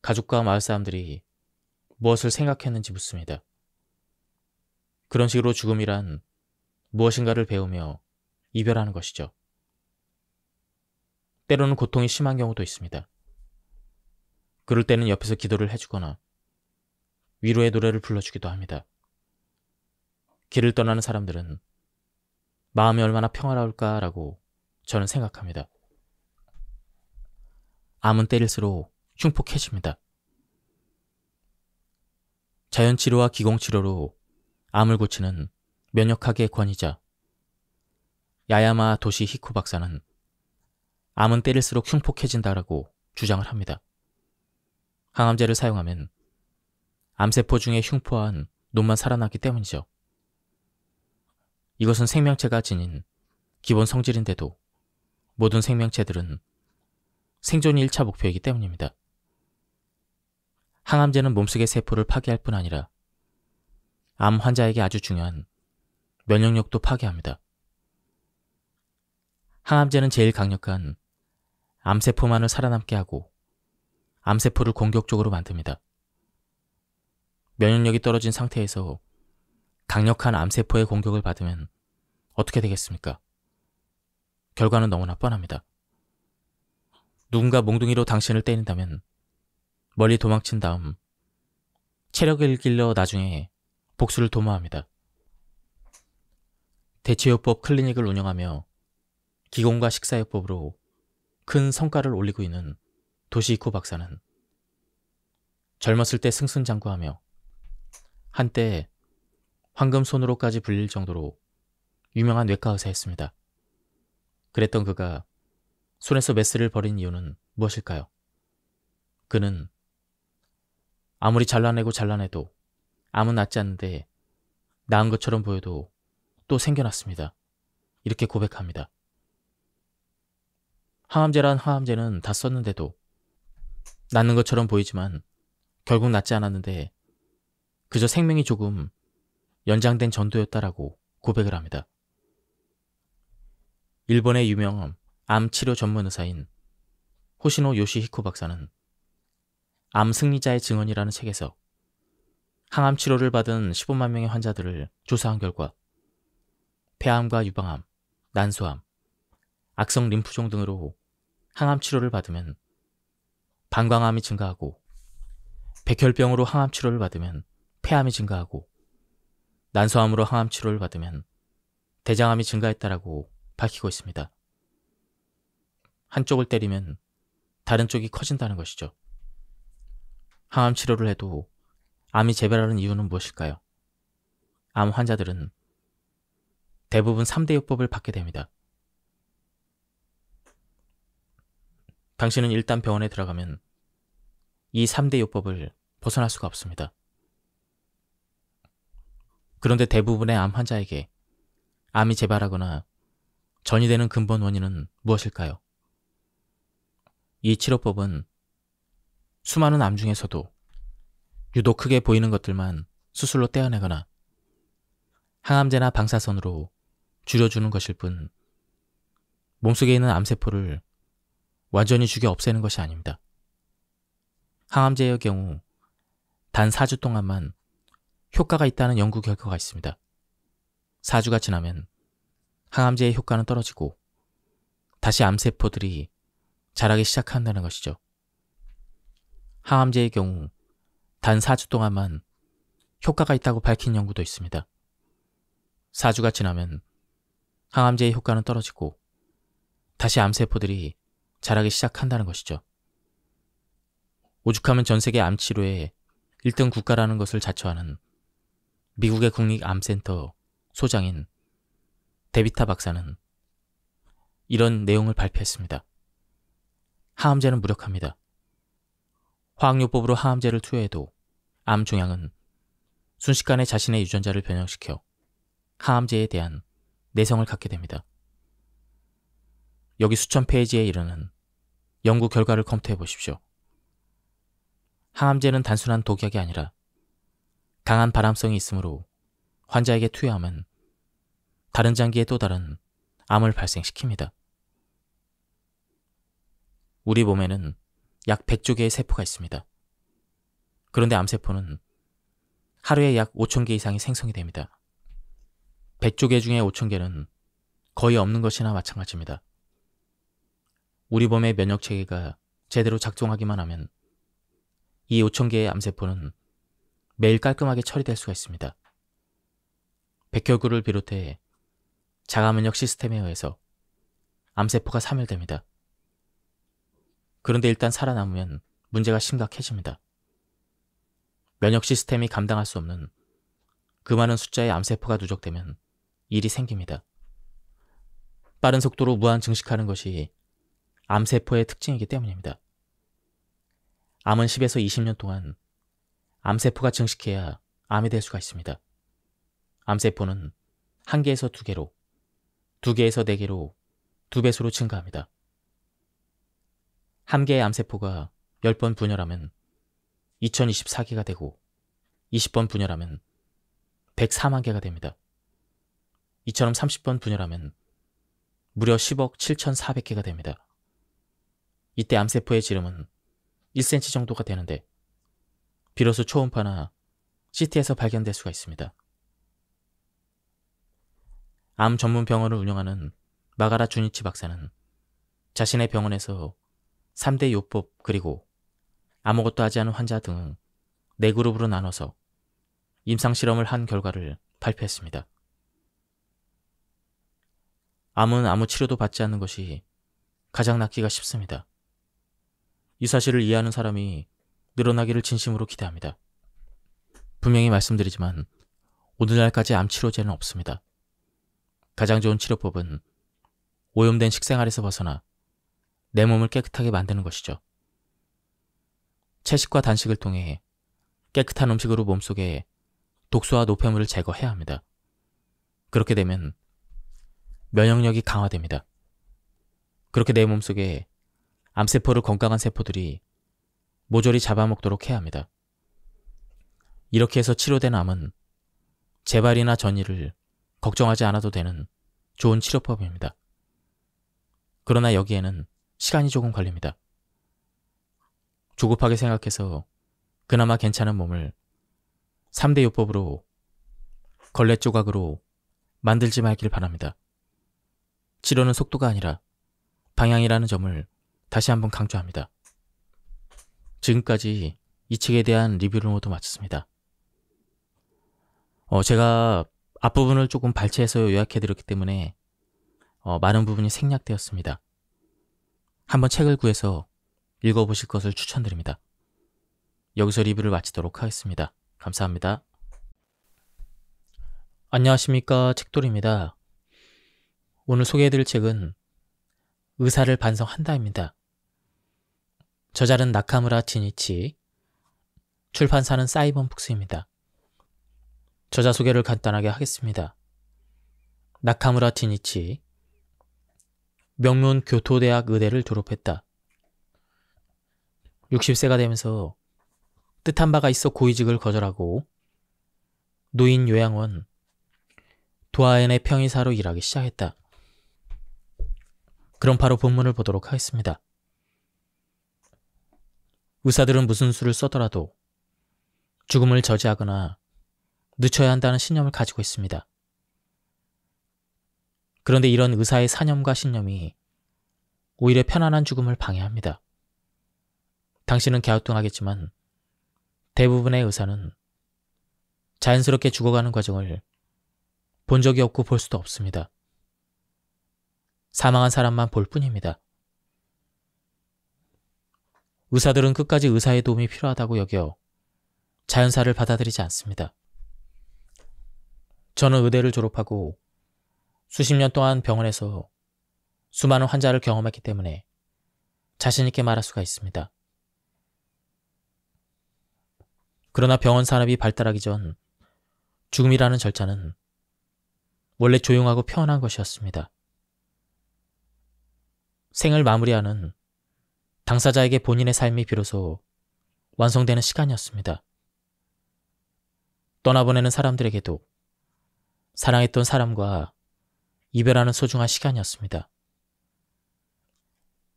가족과 마을 사람들이 무엇을 생각했는지 묻습니다. 그런 식으로 죽음이란 무엇인가를 배우며 이별하는 것이죠. 때로는 고통이 심한 경우도 있습니다. 그럴 때는 옆에서 기도를 해주거나 위로의 노래를 불러주기도 합니다. 길을 떠나는 사람들은 마음이 얼마나 평화로울까라고 저는 생각합니다. 암은 때릴수록 흉폭해집니다. 자연치료와 기공치료로 암을 고치는 면역학의 권위자 야야마 도시 히코 박사는 암은 때릴수록 흉폭해진다라고 주장을 합니다. 항암제를 사용하면 암세포 중에 흉포한 놈만 살아나기 때문이죠. 이것은 생명체가 지닌 기본 성질인데도 모든 생명체들은 생존이 1차 목표이기 때문입니다. 항암제는 몸속의 세포를 파괴할 뿐 아니라 암 환자에게 아주 중요한 면역력도 파괴합니다. 항암제는 제일 강력한 암세포만을 살아남게 하고 암세포를 공격적으로 만듭니다. 면역력이 떨어진 상태에서 강력한 암세포의 공격을 받으면 어떻게 되겠습니까? 결과는 너무나 뻔합니다. 누군가 몽둥이로 당신을 때린다면 멀리 도망친 다음 체력을 길러 나중에 복수를 도모합니다. 대체요법 클리닉을 운영하며 기공과 식사요법으로 큰 성과를 올리고 있는 도시히코 박사는 젊었을 때 승승장구하며 한때 황금손으로까지 불릴 정도로 유명한 외과 의사였습니다. 그랬던 그가 손에서 메스를 버린 이유는 무엇일까요? 그는 아무리 잘라내도 암은 낫지 않는데 나은 것처럼 보여도 또 생겨났습니다. 이렇게 고백합니다. 항암제란 항암제는 다 썼는데도 낫는 것처럼 보이지만 결국 낫지 않았는데 그저 생명이 조금 연장된 전도였다라고 고백을 합니다. 일본의 유명 암 치료 전문 의사인 호시노 요시히코 박사는 암 승리자의 증언이라는 책에서 항암 치료를 받은 15만 명의 환자들을 조사한 결과 폐암과 유방암, 난소암, 악성 림프종 등으로 항암 치료를 받으면 방광암이 증가하고 백혈병으로 항암 치료를 받으면 폐암이 증가하고 난소암으로 항암 치료를 받으면 대장암이 증가했다라고 밝히고 있습니다. 한쪽을 때리면 다른 쪽이 커진다는 것이죠. 항암 치료를 해도 암이 재발하는 이유는 무엇일까요? 암 환자들은 대부분 3대 요법을 받게 됩니다. 당신은 일단 병원에 들어가면 이 3대 요법을 벗어날 수가 없습니다. 그런데 대부분의 암 환자에게 암이 재발하거나 전이 되는 근본 원인은 무엇일까요? 이 치료법은 수많은 암 중에서도 유독 크게 보이는 것들만 수술로 떼어내거나 항암제나 방사선으로 줄여주는 것일 뿐 몸속에 있는 암세포를 완전히 죽여 없애는 것이 아닙니다. 항암제의 경우 단 4주 동안만 효과가 있다는 연구 결과가 있습니다. 4주가 지나면 항암제의 효과는 떨어지고 다시 암세포들이 자라기 시작한다는 것이죠. 항암제의 경우 단 4주 동안만 효과가 있다고 밝힌 연구도 있습니다. 4주가 지나면 항암제의 효과는 떨어지고 다시 암세포들이 자라기 시작한다는 것이죠. 오죽하면 전세계 암치료의 1등 국가라는 것을 자처하는 미국의 국립암센터 소장인 데비타 박사는 이런 내용을 발표했습니다. 항암제는 무력합니다. 화학요법으로 항암제를 투여해도 암 종양은 순식간에 자신의 유전자를 변형시켜 항암제에 대한 내성을 갖게 됩니다. 여기 수천 페이지에 이르는 연구 결과를 검토해 보십시오. 항암제는 단순한 독약이 아니라 강한 발암성이 있으므로 환자에게 투여하면 다른 장기에 또 다른 암을 발생시킵니다. 우리 몸에는 약 100조 개의 세포가 있습니다. 그런데 암세포는 하루에 약 5천 개 이상이 생성이 됩니다. 100조 개 중에 5천 개는 거의 없는 것이나 마찬가지입니다. 우리 몸의 면역체계가 제대로 작동하기만 하면 이 5천 개의 암세포는 매일 깔끔하게 처리될 수가 있습니다. 백혈구를 비롯해 자가면역 시스템에 의해서 암세포가 사멸됩니다. 그런데 일단 살아남으면 문제가 심각해집니다. 면역 시스템이 감당할 수 없는 그 많은 숫자의 암세포가 누적되면 일이 생깁니다. 빠른 속도로 무한 증식하는 것이 암세포의 특징이기 때문입니다. 암은 10에서 20년 동안 암세포가 증식해야 암이 될 수가 있습니다. 암세포는 1개에서 2개로, 2개에서 4개로 2배수로 증가합니다. 1개의 암세포가 10번 분열하면 2024개가 되고 20번 분열하면 104만 개가 됩니다. 이처럼 30번 분열하면 무려 10억 7,400개가 됩니다. 이때 암세포의 지름은 1cm 정도가 되는데 비로소 초음파나 CT에서 발견될 수가 있습니다. 암 전문 병원을 운영하는 마가라 주니치 박사는 자신의 병원에서 3대 요법 그리고 아무것도 하지 않은 환자 등 4그룹으로 나눠서 임상실험을 한 결과를 발표했습니다. 암은 아무 치료도 받지 않는 것이 가장 낫기가 쉽습니다. 이 사실을 이해하는 사람이 늘어나기를 진심으로 기대합니다. 분명히 말씀드리지만 오늘날까지 암 치료제는 없습니다. 가장 좋은 치료법은 오염된 식생활에서 벗어나 내 몸을 깨끗하게 만드는 것이죠. 채식과 단식을 통해 깨끗한 음식으로 몸속에 독소와 노폐물을 제거해야 합니다. 그렇게 되면 면역력이 강화됩니다. 그렇게 내 몸속에 암세포를 건강한 세포들이 모조리 잡아먹도록 해야 합니다. 이렇게 해서 치료된 암은 재발이나 전이를 걱정하지 않아도 되는 좋은 치료법입니다. 그러나 여기에는 시간이 조금 걸립니다. 조급하게 생각해서 그나마 괜찮은 몸을 3대 요법으로 걸레 조각으로 만들지 말길 바랍니다. 치료는 속도가 아니라 방향이라는 점을 다시 한번 강조합니다. 지금까지 이 책에 대한 리뷰를 모두 마쳤습니다. 제가 앞부분을 조금 발췌해서 요약해드렸기 때문에 많은 부분이 생략되었습니다. 한번 책을 구해서 읽어보실 것을 추천드립니다. 여기서 리뷰를 마치도록 하겠습니다. 감사합니다. 안녕하십니까, 책돌이입니다. 오늘 소개해드릴 책은 의사를 반성한다입니다. 저자는 나카무라 지니치, 출판사는 사이번북스입니다. 저자 소개를 간단하게 하겠습니다. 나카무라 지니치, 명문 교토대학 의대를 졸업했다. 60세가 되면서 뜻한 바가 있어 고위직을 거절하고 노인 요양원 도하엔의 평의사로 일하기 시작했다. 그럼 바로 본문을 보도록 하겠습니다. 의사들은 무슨 수를 써더라도 죽음을 저지하거나 늦춰야 한다는 신념을 가지고 있습니다. 그런데 이런 의사의 사념과 신념이 오히려 편안한 죽음을 방해합니다. 당신은 갸우뚱하겠지만 대부분의 의사는 자연스럽게 죽어가는 과정을 본 적이 없고 볼 수도 없습니다. 사망한 사람만 볼 뿐입니다. 의사들은 끝까지 의사의 도움이 필요하다고 여겨 자연사를 받아들이지 않습니다. 저는 의대를 졸업하고 수십 년 동안 병원에서 수많은 환자를 경험했기 때문에 자신 있게 말할 수가 있습니다. 그러나 병원 산업이 발달하기 전 죽음이라는 절차는 원래 조용하고 평온한 것이었습니다. 생을 마무리하는 당사자에게 본인의 삶이 비로소 완성되는 시간이었습니다. 떠나보내는 사람들에게도 사랑했던 사람과 이별하는 소중한 시간이었습니다.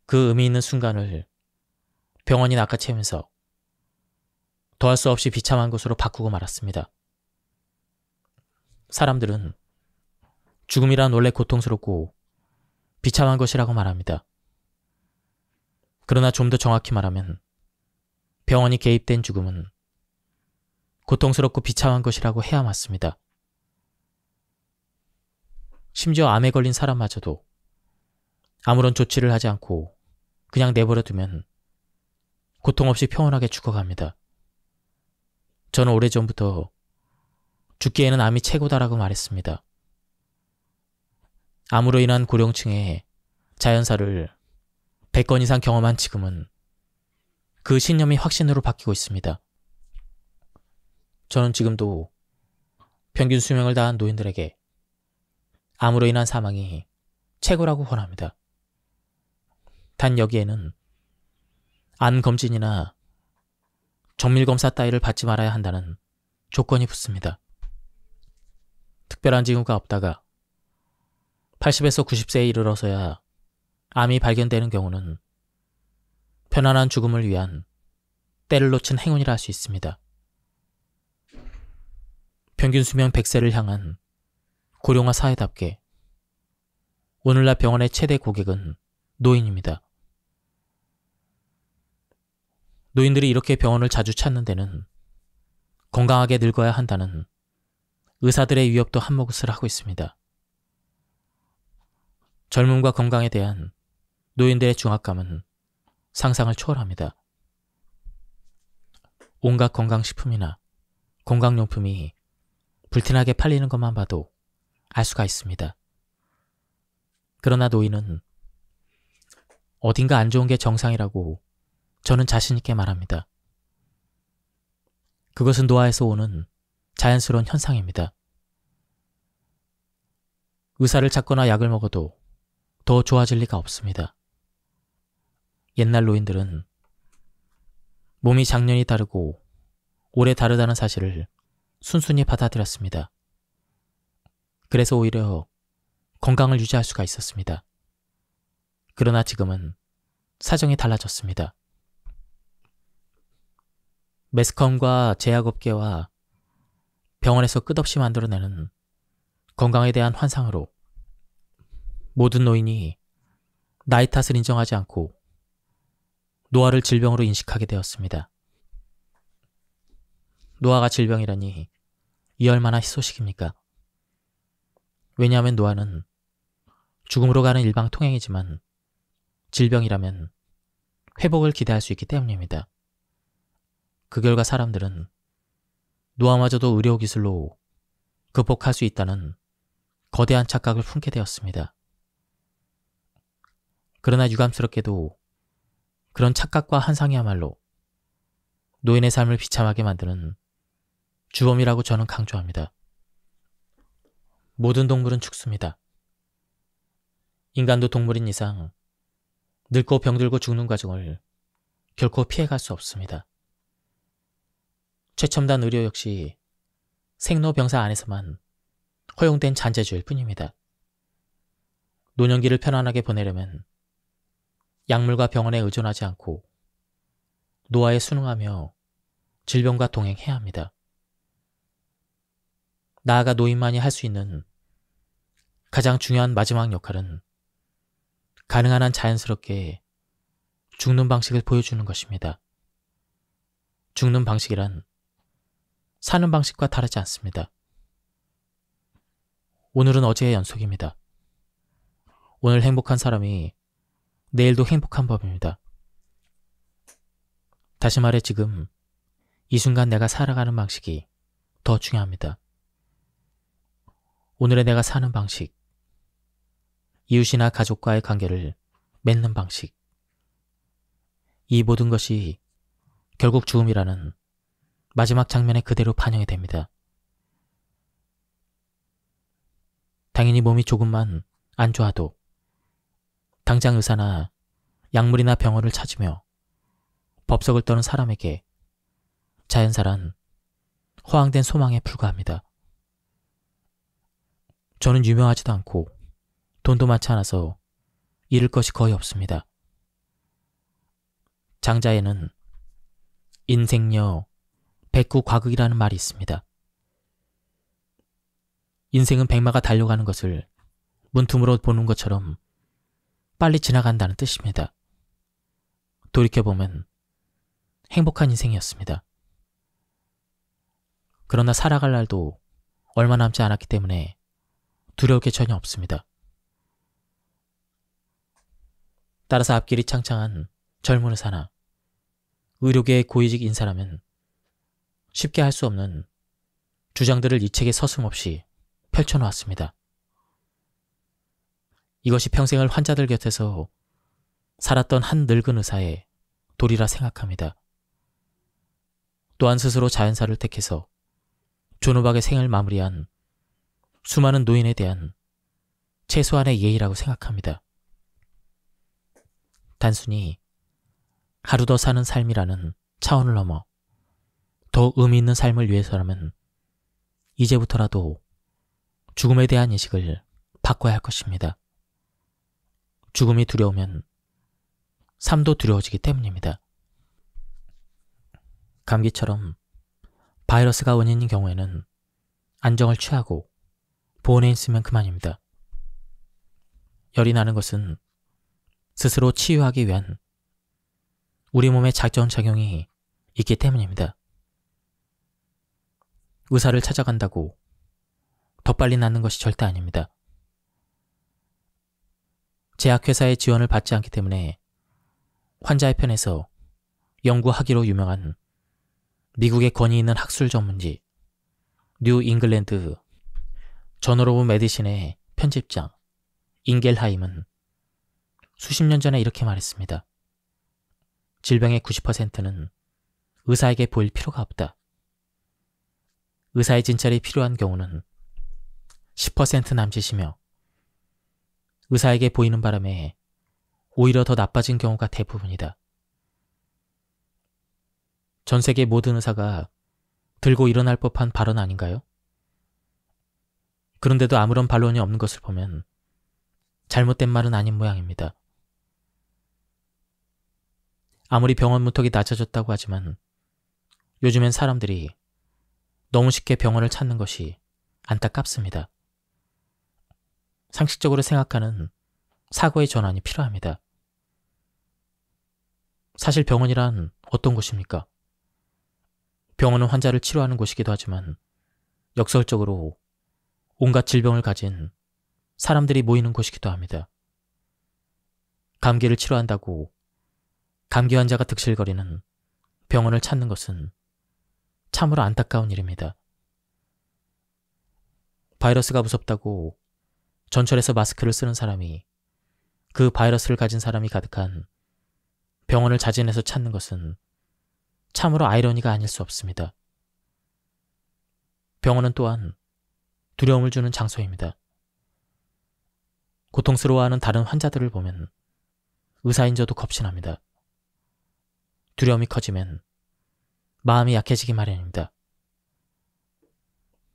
그 의미 있는 순간을 병원이 낚아채우면서 더할 수 없이 비참한 것으로 바꾸고 말았습니다. 사람들은 죽음이란 원래 고통스럽고 비참한 것이라고 말합니다. 그러나 좀 더 정확히 말하면 병원이 개입된 죽음은 고통스럽고 비참한 것이라고 해야 맞습니다. 심지어 암에 걸린 사람마저도 아무런 조치를 하지 않고 그냥 내버려 두면 고통 없이 평온하게 죽어갑니다. 저는 오래전부터 죽기에는 암이 최고다라고 말했습니다. 암으로 인한 고령층의 자연사를 100건 이상 경험한 지금은 그 신념이 확신으로 바뀌고 있습니다. 저는 지금도 평균 수명을 다한 노인들에게 암으로 인한 사망이 최고라고 권합니다. 단 여기에는 암 검진이나 정밀검사 따위를 받지 말아야 한다는 조건이 붙습니다. 특별한 징후가 없다가 80에서 90세에 이르러서야 암이 발견되는 경우는 편안한 죽음을 위한 때를 놓친 행운이라 할 수 있습니다. 평균 수명 100세를 향한 고령화 사회답게 오늘날 병원의 최대 고객은 노인입니다. 노인들이 이렇게 병원을 자주 찾는 데는 건강하게 늙어야 한다는 의사들의 위협도 한몫을 하고 있습니다. 젊음과 건강에 대한 노인들의 중압감은 상상을 초월합니다. 온갖 건강식품이나 건강용품이 불티나게 팔리는 것만 봐도 알 수가 있습니다. 그러나 노인은 어딘가 안 좋은 게 정상이라고 저는 자신있게 말합니다. 그것은 노화에서 오는 자연스러운 현상입니다. 의사를 찾거나 약을 먹어도 더 좋아질 리가 없습니다. 옛날 노인들은 몸이 작년이 다르고 올해 다르다는 사실을 순순히 받아들였습니다. 그래서 오히려 건강을 유지할 수가 있었습니다. 그러나 지금은 사정이 달라졌습니다. 매스컴과 제약업계와 병원에서 끝없이 만들어내는 건강에 대한 환상으로 모든 노인이 나이 탓을 인정하지 않고 노화를 질병으로 인식하게 되었습니다. 노화가 질병이라니 이 얼마나 희소식입니까? 왜냐하면 노화는 죽음으로 가는 일방통행이지만 질병이라면 회복을 기대할 수 있기 때문입니다. 그 결과 사람들은 노화마저도 의료기술로 극복할 수 있다는 거대한 착각을 품게 되었습니다. 그러나 유감스럽게도 그런 착각과 환상이야말로 노인의 삶을 비참하게 만드는 주범이라고 저는 강조합니다. 모든 동물은 죽습니다. 인간도 동물인 이상 늙고 병들고 죽는 과정을 결코 피해갈 수 없습니다. 최첨단 의료 역시 생로병사 안에서만 허용된 잔재주일 뿐입니다. 노년기를 편안하게 보내려면 약물과 병원에 의존하지 않고 노화에 순응하며 질병과 동행해야 합니다. 나아가 노인만이 할 수 있는 가장 중요한 마지막 역할은 가능한 한 자연스럽게 죽는 방식을 보여주는 것입니다. 죽는 방식이란 사는 방식과 다르지 않습니다. 오늘은 어제의 연속입니다. 오늘 행복한 사람이 내일도 행복한 법입니다. 다시 말해 지금 이 순간 내가 살아가는 방식이 더 중요합니다. 오늘의 내가 사는 방식, 이웃이나 가족과의 관계를 맺는 방식. 이 모든 것이 결국 죽음이라는 마지막 장면에 그대로 반영이 됩니다. 당연히 몸이 조금만 안 좋아도 당장 의사나 약물이나 병원을 찾으며 법석을 떠는 사람에게 자연사란 허황된 소망에 불과합니다. 저는 유명하지도 않고 돈도 많지 않아서 잃을 것이 거의 없습니다. 장자에는 인생여 백구과극이라는 말이 있습니다. 인생은 백마가 달려가는 것을 문틈으로 보는 것처럼 빨리 지나간다는 뜻입니다. 돌이켜보면 행복한 인생이었습니다. 그러나 살아갈 날도 얼마 남지 않았기 때문에 두려울 게 전혀 없습니다. 따라서 앞길이 창창한 젊은 의사나 의료계의 고위직 인사라면 쉽게 할 수 없는 주장들을 이 책에 서슴없이 펼쳐놓았습니다. 이것이 평생을 환자들 곁에서 살았던 한 늙은 의사의 도리라 생각합니다. 또한 스스로 자연사를 택해서 존엄하게 생을 마무리한 수많은 노인에 대한 최소한의 예의라고 생각합니다. 단순히 하루 더 사는 삶이라는 차원을 넘어 더 의미 있는 삶을 위해서라면 이제부터라도 죽음에 대한 인식을 바꿔야 할 것입니다. 죽음이 두려우면 삶도 두려워지기 때문입니다. 감기처럼 바이러스가 원인인 경우에는 안정을 취하고 보온에 있으면 그만입니다. 열이 나는 것은 스스로 치유하기 위한 우리 몸의 작전작용이 있기 때문입니다. 의사를 찾아간다고 더 빨리 낫는 것이 절대 아닙니다. 제약회사의 지원을 받지 않기 때문에 환자의 편에서 연구하기로 유명한 미국의 권위 있는 학술 전문지 뉴 잉글랜드 저널 오브 메디신의 편집장 잉겔하임은 수십 년 전에 이렇게 말했습니다. 질병의 90%는 의사에게 보일 필요가 없다. 의사의 진찰이 필요한 경우는 10% 남짓이며 의사에게 보이는 바람에 오히려 더 나빠진 경우가 대부분이다. 전 세계 모든 의사가 들고 일어날 법한 발언 아닌가요? 그런데도 아무런 반론이 없는 것을 보면 잘못된 말은 아닌 모양입니다. 아무리 병원 문턱이 낮아졌다고 하지만 요즘엔 사람들이 너무 쉽게 병원을 찾는 것이 안타깝습니다. 상식적으로 생각하는 사고의 전환이 필요합니다. 사실 병원이란 어떤 곳입니까? 병원은 환자를 치료하는 곳이기도 하지만 역설적으로 온갖 질병을 가진 사람들이 모이는 곳이기도 합니다. 감기를 치료한다고 감기 환자가 득실거리는 병원을 찾는 것은 참으로 안타까운 일입니다. 바이러스가 무섭다고 전철에서 마스크를 쓰는 사람이 그 바이러스를 가진 사람이 가득한 병원을 자진해서 찾는 것은 참으로 아이러니가 아닐 수 없습니다. 병원은 또한 두려움을 주는 장소입니다. 고통스러워하는 다른 환자들을 보면 의사인 저도 겁이 납니다. 두려움이 커지면 마음이 약해지기 마련입니다.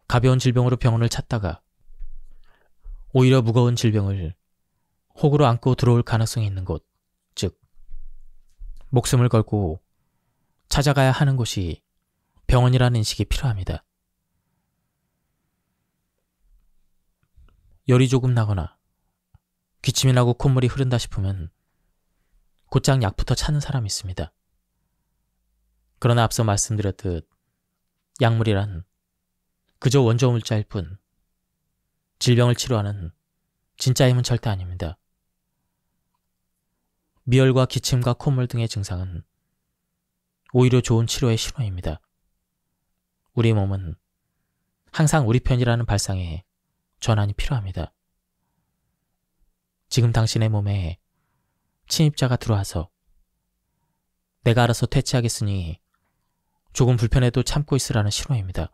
가벼운 질병으로 병원을 찾다가 오히려 무거운 질병을 혹으로 안고 들어올 가능성이 있는 곳, 즉 목숨을 걸고 찾아가야 하는 곳이 병원이라는 인식이 필요합니다. 열이 조금 나거나 기침이 나고 콧물이 흐른다 싶으면 곧장 약부터 찾는 사람이 있습니다. 그러나 앞서 말씀드렸듯 약물이란 그저 원조 물자일 뿐 질병을 치료하는 진짜 힘은 절대 아닙니다. 미열과 기침과 콧물 등의 증상은 오히려 좋은 치료의 신호입니다. 우리 몸은 항상 우리 편이라는 발상에 전환이 필요합니다. 지금 당신의 몸에 침입자가 들어와서 내가 알아서 퇴치하겠으니 조금 불편해도 참고 있으라는 신호입니다.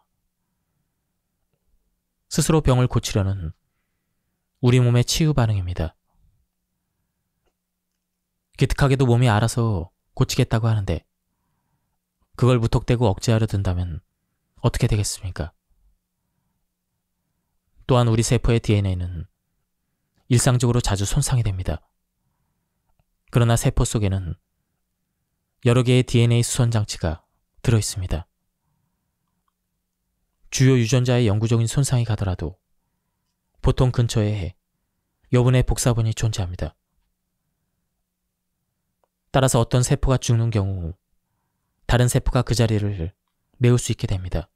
스스로 병을 고치려는 우리 몸의 치유 반응입니다. 기특하게도 몸이 알아서 고치겠다고 하는데 그걸 무턱대고 억제하려 든다면 어떻게 되겠습니까? 또한 우리 세포의 DNA는 일상적으로 자주 손상이 됩니다. 그러나 세포 속에는 여러 개의 DNA 수선 장치가 들어있습니다. 주요 유전자의 영구적인 손상이 가더라도 보통 근처에 여분의 복사본이 존재합니다. 따라서 어떤 세포가 죽는 경우 다른 세포가 그 자리를 메울 수 있게 됩니다.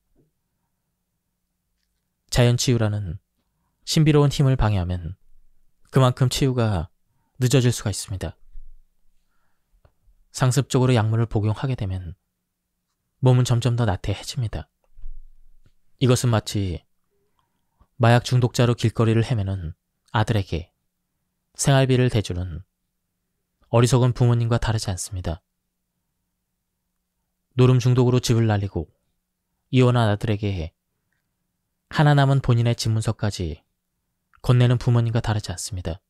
자연치유라는 신비로운 힘을 방해하면 그만큼 치유가 늦어질 수가 있습니다. 상습적으로 약물을 복용하게 되면 몸은 점점 더 나태해집니다. 이것은 마치 마약 중독자로 길거리를 헤매는 아들에게 생활비를 대주는 어리석은 부모님과 다르지 않습니다. 노름 중독으로 집을 날리고 이혼한 아들에게 하나 남은 본인의 집문서까지 건네는 부모님과 다르지 않습니다.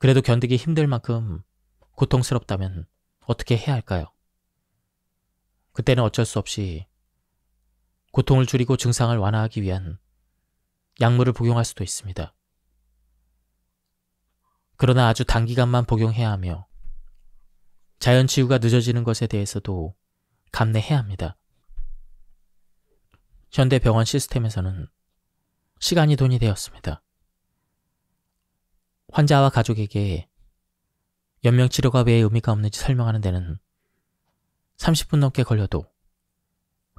그래도 견디기 힘들 만큼 고통스럽다면 어떻게 해야 할까요? 그때는 어쩔 수 없이 고통을 줄이고 증상을 완화하기 위한 약물을 복용할 수도 있습니다. 그러나 아주 단기간만 복용해야 하며 자연치유가 늦어지는 것에 대해서도 감내해야 합니다. 현대 병원 시스템에서는 시간이 돈이 되었습니다. 환자와 가족에게 연명치료가 왜 의미가 없는지 설명하는 데는 30분 넘게 걸려도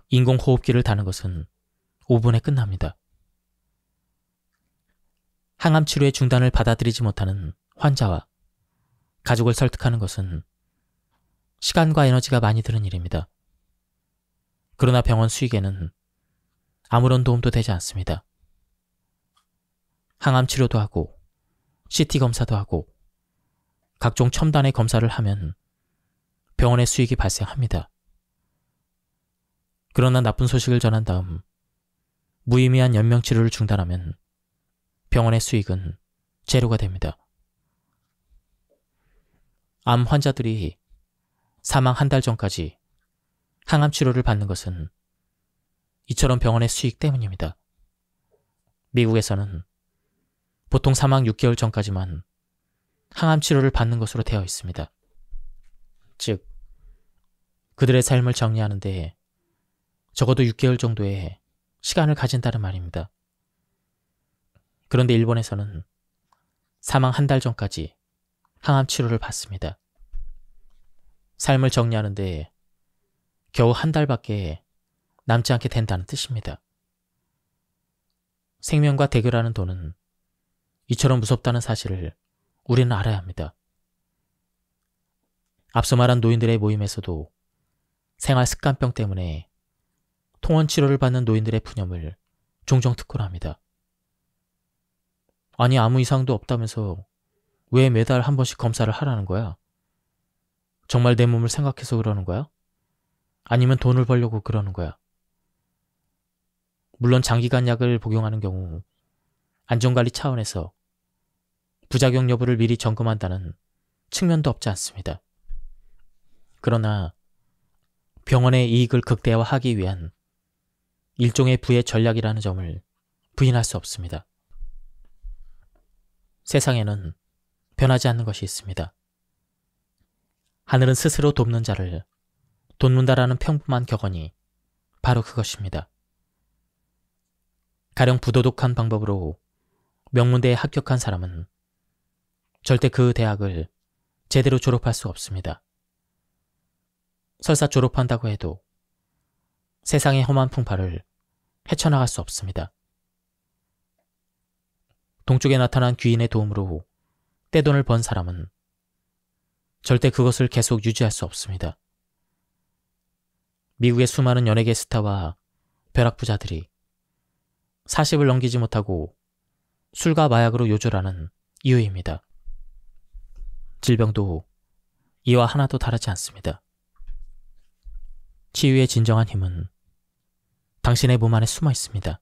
인공호흡기를 다는 것은 5분에 끝납니다. 항암치료의 중단을 받아들이지 못하는 환자와 가족을 설득하는 것은 시간과 에너지가 많이 드는 일입니다. 그러나 병원 수익에는 아무런 도움도 되지 않습니다. 항암치료도 하고 CT 검사도 하고 각종 첨단의 검사를 하면 병원의 수익이 발생합니다. 그러나 나쁜 소식을 전한 다음 무의미한 연명치료를 중단하면 병원의 수익은 제로가 됩니다. 암 환자들이 사망 한 달 전까지 항암치료를 받는 것은 이처럼 병원의 수익 때문입니다. 미국에서는 보통 사망 6개월 전까지만 항암치료를 받는 것으로 되어 있습니다. 즉, 그들의 삶을 정리하는 데 적어도 6개월 정도의 시간을 가진다는 말입니다. 그런데 일본에서는 사망 한 달 전까지 항암치료를 받습니다. 삶을 정리하는 데 겨우 한 달밖에 남지 않게 된다는 뜻입니다. 생명과 대결하는 돈은 이처럼 무섭다는 사실을 우리는 알아야 합니다. 앞서 말한 노인들의 모임에서도 생활 습관병 때문에 통원 치료를 받는 노인들의 푸념을 종종 듣곤 합니다. 아니, 아무 이상도 없다면서 왜 매달 한 번씩 검사를 하라는 거야? 정말 내 몸을 생각해서 그러는 거야? 아니면 돈을 벌려고 그러는 거야? 물론 장기간 약을 복용하는 경우 안전관리 차원에서 부작용 여부를 미리 점검한다는 측면도 없지 않습니다. 그러나 병원의 이익을 극대화하기 위한 일종의 부의 전략이라는 점을 부인할 수 없습니다. 세상에는 변하지 않는 것이 있습니다. 하늘은 스스로 돕는 자를 돕는다라는 평범한 격언이 바로 그것입니다. 가령 부도덕한 방법으로 명문대에 합격한 사람은 절대 그 대학을 제대로 졸업할 수 없습니다. 설사 졸업한다고 해도 세상의 험한 풍파를 헤쳐나갈 수 없습니다. 동쪽에 나타난 귀인의 도움으로 떼돈을 번 사람은 절대 그것을 계속 유지할 수 없습니다. 미국의 수많은 연예계 스타와 벼락부자들이 40을 넘기지 못하고 술과 마약으로 요절하는 이유입니다. 질병도 이와 하나도 다르지 않습니다. 치유의 진정한 힘은 당신의 몸 안에 숨어 있습니다.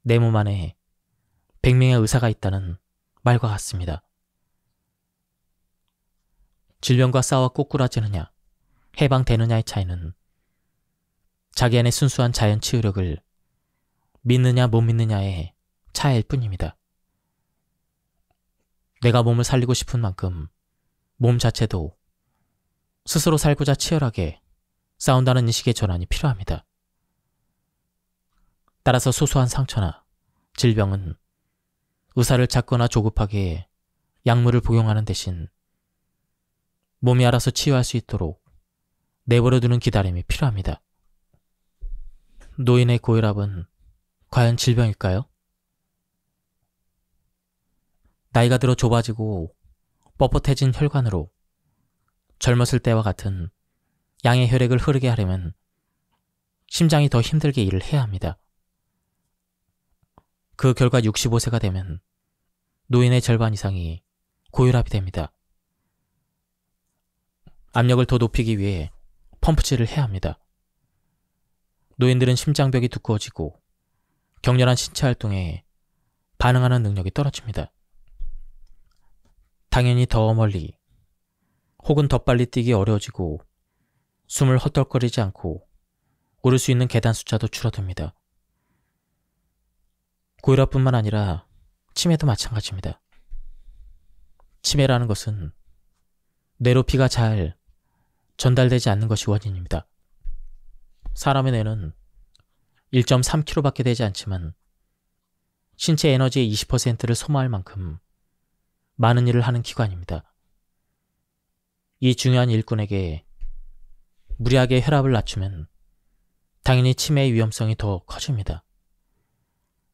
내 몸 안에 100명의 의사가 있다는 말과 같습니다. 질병과 싸워 꼬꾸라지느냐, 해방되느냐의 차이는 자기 안의 순수한 자연 치유력을 믿느냐 못 믿느냐의 차이일 뿐입니다. 내가 몸을 살리고 싶은 만큼 몸 자체도 스스로 살고자 치열하게 싸운다는 인식의 전환이 필요합니다. 따라서 소소한 상처나 질병은 의사를 찾거나 조급하게 약물을 복용하는 대신 몸이 알아서 치유할 수 있도록 내버려두는 기다림이 필요합니다. 노인의 고혈압은 과연 질병일까요? 나이가 들어 좁아지고 뻣뻣해진 혈관으로 젊었을 때와 같은 양의 혈액을 흐르게 하려면 심장이 더 힘들게 일을 해야 합니다. 그 결과 65세가 되면 노인의 절반 이상이 고혈압이 됩니다. 압력을 더 높이기 위해 펌프질을 해야 합니다. 노인들은 심장벽이 두꺼워지고 격렬한 신체 활동에 반응하는 능력이 떨어집니다. 당연히 더 멀리 혹은 더 빨리 뛰기 어려워지고 숨을 헛덜거리지 않고 오를 수 있는 계단 숫자도 줄어듭니다. 고혈압뿐만 아니라 치매도 마찬가지입니다. 치매라는 것은 뇌로 피가 잘 전달되지 않는 것이 원인입니다. 사람의 뇌는 1.3kg밖에 되지 않지만 신체 에너지의 20%를 소모할 만큼 많은 일을 하는 기관입니다. 이 중요한 일꾼에게 무리하게 혈압을 낮추면 당연히 치매의 위험성이 더 커집니다.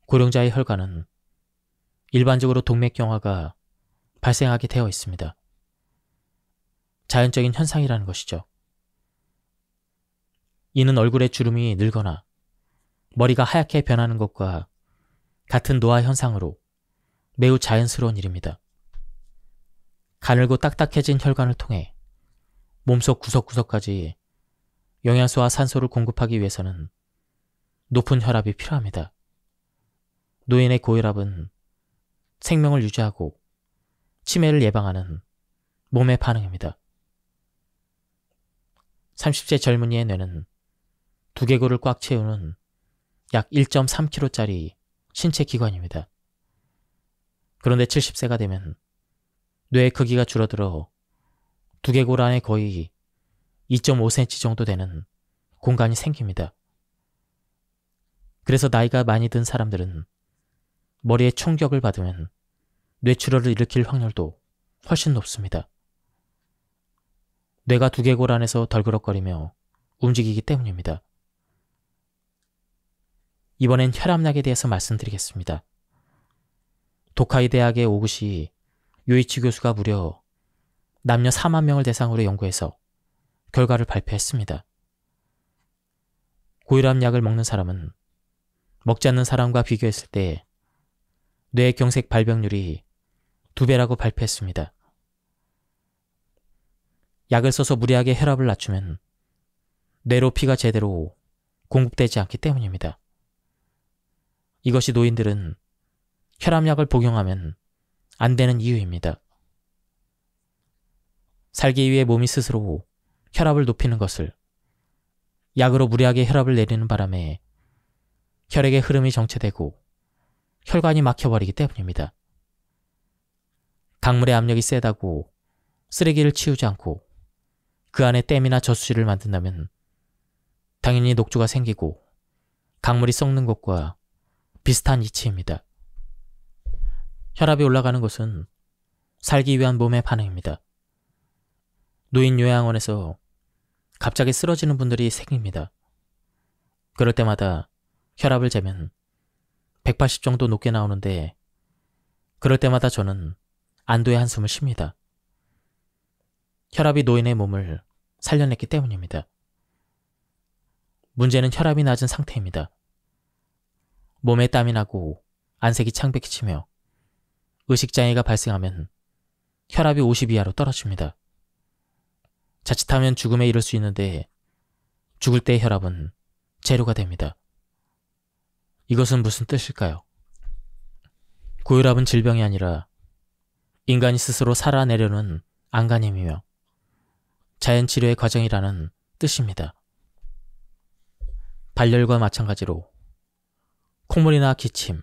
고령자의 혈관은 일반적으로 동맥경화가 발생하게 되어 있습니다. 자연적인 현상이라는 것이죠. 이는 얼굴의 주름이 늘거나 머리가 하얗게 변하는 것과 같은 노화 현상으로 매우 자연스러운 일입니다. 가늘고 딱딱해진 혈관을 통해 몸속 구석구석까지 영양소와 산소를 공급하기 위해서는 높은 혈압이 필요합니다. 노인의 고혈압은 생명을 유지하고 치매를 예방하는 몸의 반응입니다. 30세 젊은이의 뇌는 두개골을 꽉 채우는 약 1.3kg짜리 신체 기관입니다. 그런데 70세가 되면 뇌의 크기가 줄어들어 두개골 안에 거의 2.5cm 정도 되는 공간이 생깁니다. 그래서 나이가 많이 든 사람들은 머리에 충격을 받으면 뇌출혈을 일으킬 확률도 훨씬 높습니다. 뇌가 두개골 안에서 덜그럭거리며 움직이기 때문입니다. 이번엔 혈압약에 대해서 말씀드리겠습니다. 도카이 대학의 오구시 요이치 교수가 무려 남녀 4만 명을 대상으로 연구해서 결과를 발표했습니다. 고혈압약을 먹는 사람은 먹지 않는 사람과 비교했을 때 뇌경색 발병률이 2배라고 발표했습니다. 약을 써서 무리하게 혈압을 낮추면 뇌로 피가 제대로 공급되지 않기 때문입니다. 이것이 노인들은 혈압약을 복용하면 안 되는 이유입니다. 살기 위해 몸이 스스로 혈압을 높이는 것을 약으로 무리하게 혈압을 내리는 바람에 혈액의 흐름이 정체되고 혈관이 막혀버리기 때문입니다. 강물의 압력이 세다고 쓰레기를 치우지 않고 그 안에 댐이나 저수지를 만든다면 당연히 녹조가 생기고 강물이 썩는 것과 비슷한 이치입니다. 혈압이 올라가는 것은 살기 위한 몸의 반응입니다. 노인 요양원에서 갑자기 쓰러지는 분들이 생깁니다. 그럴 때마다 혈압을 재면 180 정도 높게 나오는데 그럴 때마다 저는 안도의 한숨을 쉽니다. 혈압이 노인의 몸을 살려냈기 때문입니다. 문제는 혈압이 낮은 상태입니다. 몸에 땀이 나고 안색이 창백해지며 의식장애가 발생하면 혈압이 50 이하로 떨어집니다. 자칫하면 죽음에 이를 수 있는데 죽을 때의 혈압은 제로가 됩니다. 이것은 무슨 뜻일까요? 고혈압은 질병이 아니라 인간이 스스로 살아내려는 안간힘이며 자연치료의 과정이라는 뜻입니다. 발열과 마찬가지로 콧물이나 기침,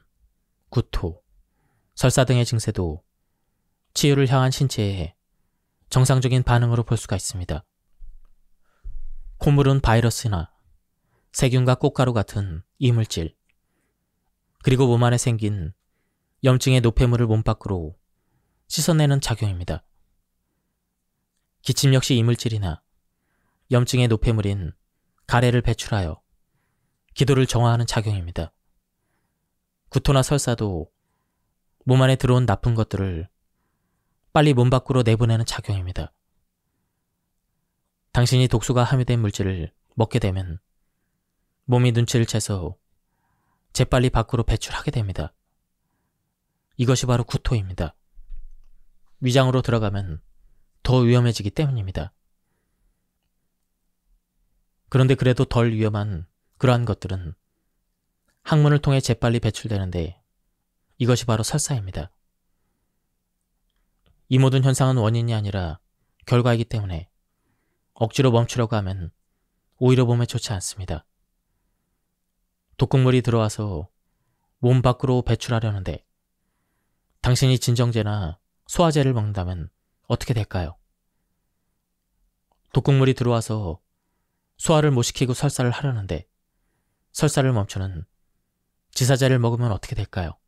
구토, 설사 등의 증세도 치유를 향한 신체의 정상적인 반응으로 볼 수가 있습니다. 콧물은 바이러스나 세균과 꽃가루 같은 이물질, 그리고 몸 안에 생긴 염증의 노폐물을 몸 밖으로 씻어내는 작용입니다. 기침 역시 이물질이나 염증의 노폐물인 가래를 배출하여 기도를 정화하는 작용입니다. 구토나 설사도 몸 안에 들어온 나쁜 것들을 빨리 몸 밖으로 내보내는 작용입니다. 당신이 독소가 함유된 물질을 먹게 되면 몸이 눈치를 채서 재빨리 밖으로 배출하게 됩니다. 이것이 바로 구토입니다. 위장으로 들어가면 더 위험해지기 때문입니다. 그런데 그래도 덜 위험한 그러한 것들은 항문을 통해 재빨리 배출되는데 이것이 바로 설사입니다. 이 모든 현상은 원인이 아니라 결과이기 때문에 억지로 멈추려고 하면 오히려 몸에 좋지 않습니다. 독극물이 들어와서 몸 밖으로 배출하려는데 당신이 진정제나 소화제를 먹는다면 어떻게 될까요? 독극물이 들어와서 소화를 못 시키고 설사를 하려는데 설사를 멈추는 지사제를 먹으면 어떻게 될까요?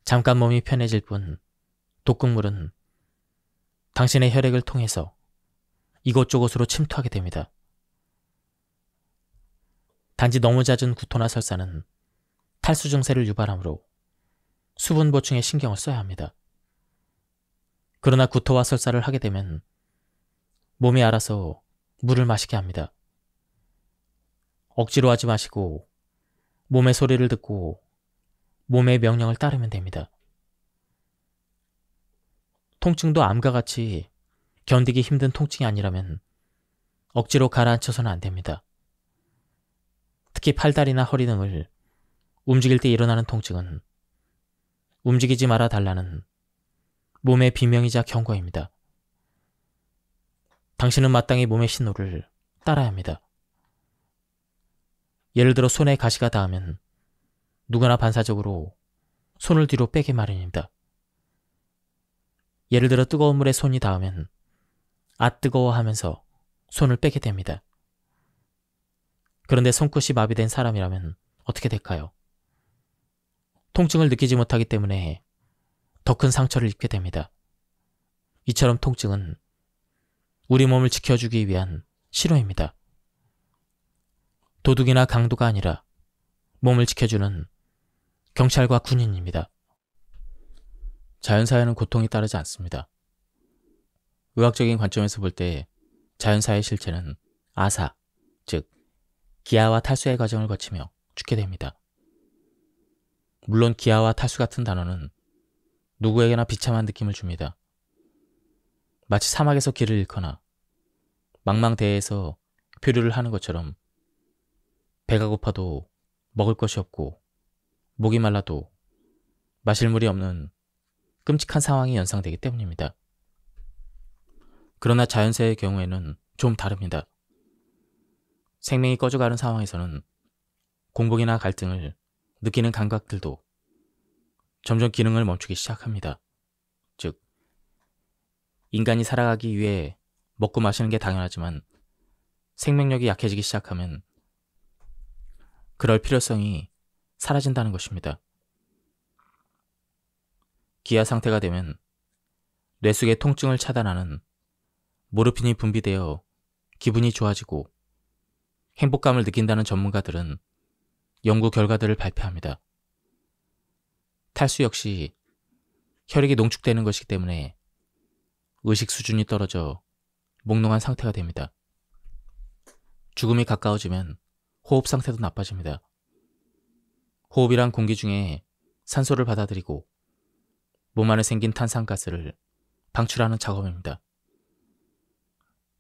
잠깐 몸이 편해질 뿐 독극물은 당신의 혈액을 통해서 이곳저곳으로 침투하게 됩니다. 단지 너무 잦은 구토나 설사는 탈수 증세를 유발하므로 수분 보충에 신경을 써야 합니다. 그러나 구토와 설사를 하게 되면 몸이 알아서 물을 마시게 합니다. 억지로 하지 마시고 몸의 소리를 듣고 몸의 명령을 따르면 됩니다. 통증도 암과 같이 견디기 힘든 통증이 아니라면 억지로 가라앉혀서는 안 됩니다. 특히 팔다리나 허리 등을 움직일 때 일어나는 통증은 움직이지 말아 달라는 몸의 비명이자 경고입니다. 당신은 마땅히 몸의 신호를 따라야 합니다. 예를 들어 손에 가시가 닿으면 누구나 반사적으로 손을 뒤로 빼기 마련입니다. 예를 들어 뜨거운 물에 손이 닿으면 아 뜨거워 하면서 손을 빼게 됩니다. 그런데 손끝이 마비된 사람이라면 어떻게 될까요? 통증을 느끼지 못하기 때문에 더 큰 상처를 입게 됩니다. 이처럼 통증은 우리 몸을 지켜주기 위한 신호입니다. 도둑이나 강도가 아니라 몸을 지켜주는 경찰과 군인입니다. 자연사에는 고통이 따르지 않습니다. 의학적인 관점에서 볼 때 자연사의 실체는 아사, 즉 기아와 탈수의 과정을 거치며 죽게 됩니다. 물론 기아와 탈수 같은 단어는 누구에게나 비참한 느낌을 줍니다. 마치 사막에서 길을 잃거나 망망대해에서 표류를 하는 것처럼 배가 고파도 먹을 것이 없고 목이 말라도 마실 물이 없는 끔찍한 상황이 연상되기 때문입니다. 그러나 자연재해의 경우에는 좀 다릅니다. 생명이 꺼져가는 상황에서는 공복이나 갈등을 느끼는 감각들도 점점 기능을 멈추기 시작합니다. 즉, 인간이 살아가기 위해 먹고 마시는 게 당연하지만 생명력이 약해지기 시작하면 그럴 필요성이 사라진다는 것입니다. 기아 상태가 되면 뇌 속의 통증을 차단하는 모르핀이 분비되어 기분이 좋아지고 행복감을 느낀다는 전문가들은 연구 결과들을 발표합니다. 탈수 역시 혈액이 농축되는 것이기 때문에 의식 수준이 떨어져 몽롱한 상태가 됩니다. 죽음이 가까워지면 호흡 상태도 나빠집니다. 호흡이란 공기 중에 산소를 받아들이고 몸 안에 생긴 탄산가스를 방출하는 작업입니다.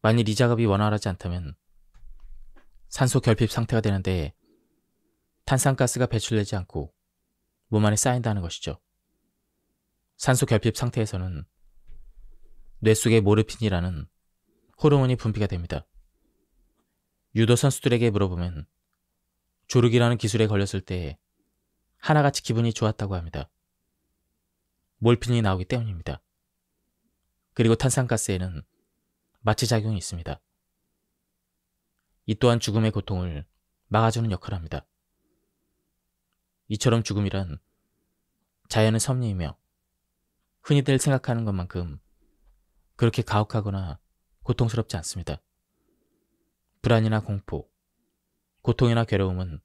만일 이 작업이 원활하지 않다면 산소 결핍 상태가 되는데 탄산가스가 배출되지 않고 몸 안에 쌓인다는 것이죠. 산소 결핍 상태에서는 뇌 속의 모르핀이라는 호르몬이 분비가 됩니다. 유도 선수들에게 물어보면 조르기라는 기술에 걸렸을 때 하나같이 기분이 좋았다고 합니다. 몰핀이 나오기 때문입니다. 그리고 탄산가스에는 마취작용이 있습니다. 이 또한 죽음의 고통을 막아주는 역할을 합니다. 이처럼 죽음이란 자연의 섭리이며 흔히들 생각하는 것만큼 그렇게 가혹하거나 고통스럽지 않습니다. 불안이나 공포, 고통이나 괴로움은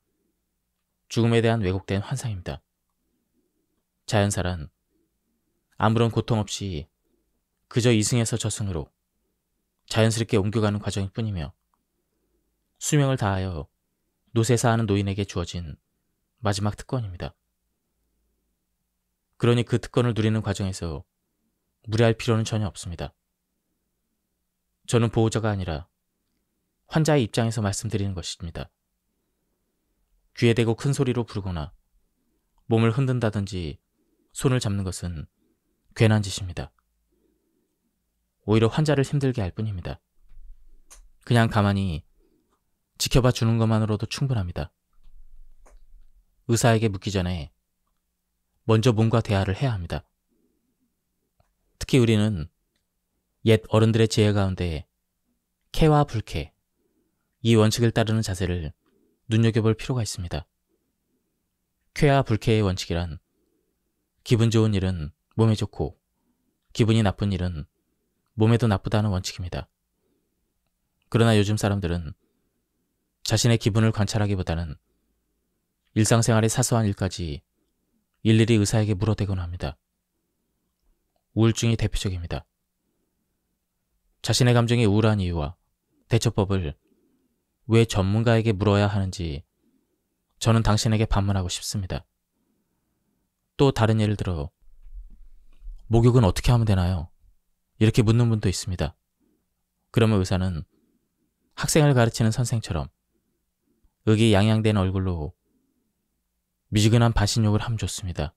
죽음에 대한 왜곡된 환상입니다. 자연사란 아무런 고통 없이 그저 이승에서 저승으로 자연스럽게 옮겨가는 과정일 뿐이며 수명을 다하여 노세사하는 노인에게 주어진 마지막 특권입니다. 그러니 그 특권을 누리는 과정에서 무례할 필요는 전혀 없습니다. 저는 보호자가 아니라 환자의 입장에서 말씀드리는 것입니다. 귀에 대고 큰 소리로 부르거나 몸을 흔든다든지 손을 잡는 것은 괜한 짓입니다. 오히려 환자를 힘들게 할 뿐입니다. 그냥 가만히 지켜봐 주는 것만으로도 충분합니다. 의사에게 묻기 전에 먼저 몸과 대화를 해야 합니다. 특히 우리는 옛 어른들의 지혜 가운데 쾌와 불쾌, 이 원칙을 따르는 자세를 눈여겨볼 필요가 있습니다. 쾌와 불쾌의 원칙이란 기분 좋은 일은 몸에 좋고 기분이 나쁜 일은 몸에도 나쁘다는 원칙입니다. 그러나 요즘 사람들은 자신의 기분을 관찰하기보다는 일상생활의 사소한 일까지 일일이 의사에게 물어대곤 합니다. 우울증이 대표적입니다. 자신의 감정이 우울한 이유와 대처법을 왜 전문가에게 물어야 하는지 저는 당신에게 반문하고 싶습니다. 또 다른 예를 들어 목욕은 어떻게 하면 되나요? 이렇게 묻는 분도 있습니다. 그러면 의사는 학생을 가르치는 선생처럼 의기양양된 얼굴로 미지근한 반신욕을 하면 좋습니다.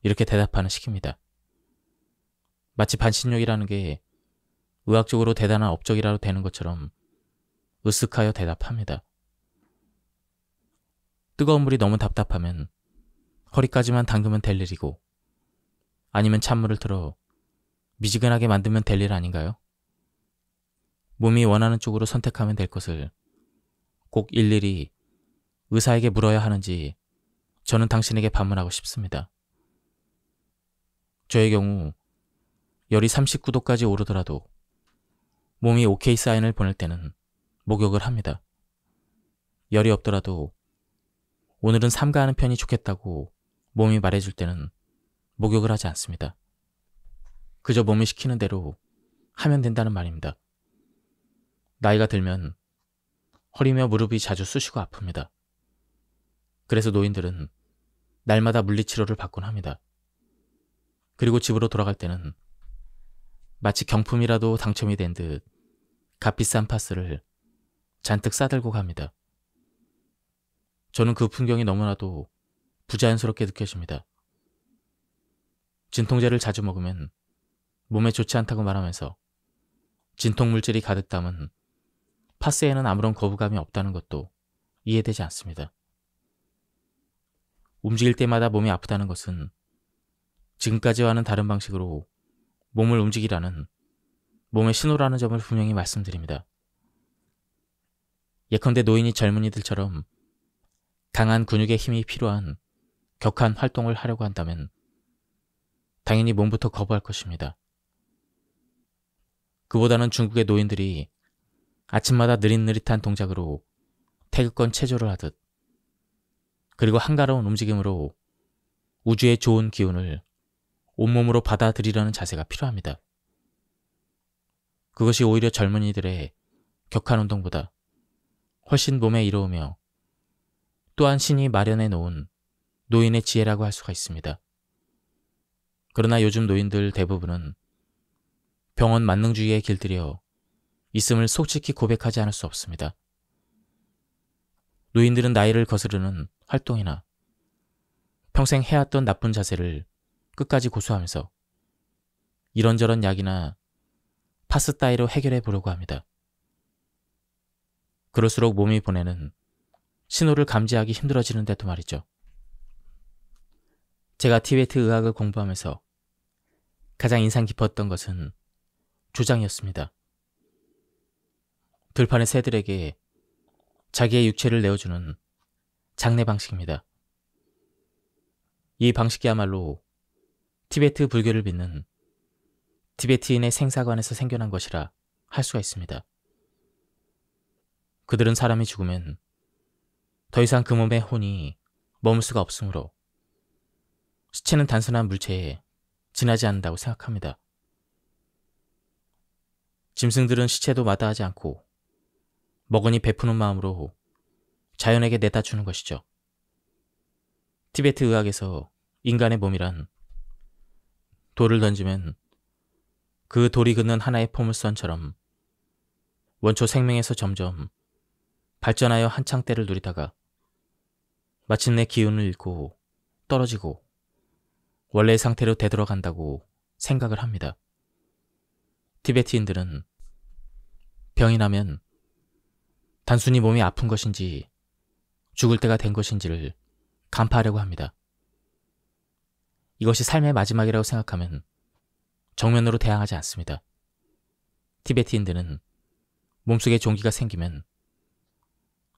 이렇게 대답하는 식입니다. 마치 반신욕이라는 게 의학적으로 대단한 업적이라도 되는 것처럼 으쓱하여 대답합니다. 뜨거운 물이 너무 답답하면 허리까지만 담그면 될 일이고 아니면 찬물을 틀어 미지근하게 만들면 될 일 아닌가요? 몸이 원하는 쪽으로 선택하면 될 것을 꼭 일일이 의사에게 물어야 하는지 저는 당신에게 반문하고 싶습니다. 저의 경우 열이 39도까지 오르더라도 몸이 오케이 사인을 보낼 때는 목욕을 합니다. 열이 없더라도 오늘은 삼가하는 편이 좋겠다고 몸이 말해줄 때는 목욕을 하지 않습니다. 그저 몸이 시키는 대로 하면 된다는 말입니다. 나이가 들면 허리며 무릎이 자주 쑤시고 아픕니다. 그래서 노인들은 날마다 물리치료를 받곤 합니다. 그리고 집으로 돌아갈 때는 마치 경품이라도 당첨이 된 듯 값비싼 파스를 잔뜩 싸들고 갑니다. 저는 그 풍경이 너무나도 부자연스럽게 느껴집니다. 진통제를 자주 먹으면 몸에 좋지 않다고 말하면서 진통 물질이 가득 담은 파스에는 아무런 거부감이 없다는 것도 이해되지 않습니다. 움직일 때마다 몸이 아프다는 것은 지금까지와는 다른 방식으로 몸을 움직이라는 몸의 신호라는 점을 분명히 말씀드립니다. 예컨대 노인이 젊은이들처럼 강한 근육의 힘이 필요한 격한 활동을 하려고 한다면 당연히 몸부터 거부할 것입니다. 그보다는 중국의 노인들이 아침마다 느릿느릿한 동작으로 태극권 체조를 하듯 그리고 한가로운 움직임으로 우주의 좋은 기운을 온몸으로 받아들이려는 자세가 필요합니다. 그것이 오히려 젊은이들의 격한 운동보다 훨씬 몸에 이로우며 또한 신이 마련해 놓은 노인의 지혜라고 할 수가 있습니다. 그러나 요즘 노인들 대부분은 병원 만능주의에 길들여 있음을 솔직히 고백하지 않을 수 없습니다. 노인들은 나이를 거스르는 활동이나 평생 해왔던 나쁜 자세를 끝까지 고수하면서 이런저런 약이나 파스 따위로 해결해 보려고 합니다. 그럴수록 몸이 보내는 신호를 감지하기 힘들어지는데도 말이죠. 제가 티베트 의학을 공부하면서 가장 인상 깊었던 것은 조장이었습니다. 들판의 새들에게 자기의 육체를 내어주는 장례 방식입니다. 이 방식이야말로 티베트 불교를 믿는 티베트인의 생사관에서 생겨난 것이라 할 수가 있습니다. 그들은 사람이 죽으면 더 이상 그 몸의 혼이 머물 수가 없으므로 시체는 단순한 물체에 지나지 않는다고 생각합니다. 짐승들은 시체도 마다하지 않고 먹으니 베푸는 마음으로 자연에게 내다 주는 것이죠. 티베트 의학에서 인간의 몸이란 돌을 던지면 그 돌이 긋는 하나의 포물선처럼 원초 생명에서 점점 발전하여 한창 때를 누리다가 마침내 기운을 잃고 떨어지고 원래의 상태로 되돌아간다고 생각을 합니다. 티베트인들은 병이 나면 단순히 몸이 아픈 것인지 죽을 때가 된 것인지를 간파하려고 합니다. 이것이 삶의 마지막이라고 생각하면 정면으로 대항하지 않습니다. 티베트인들은 몸속에 종기가 생기면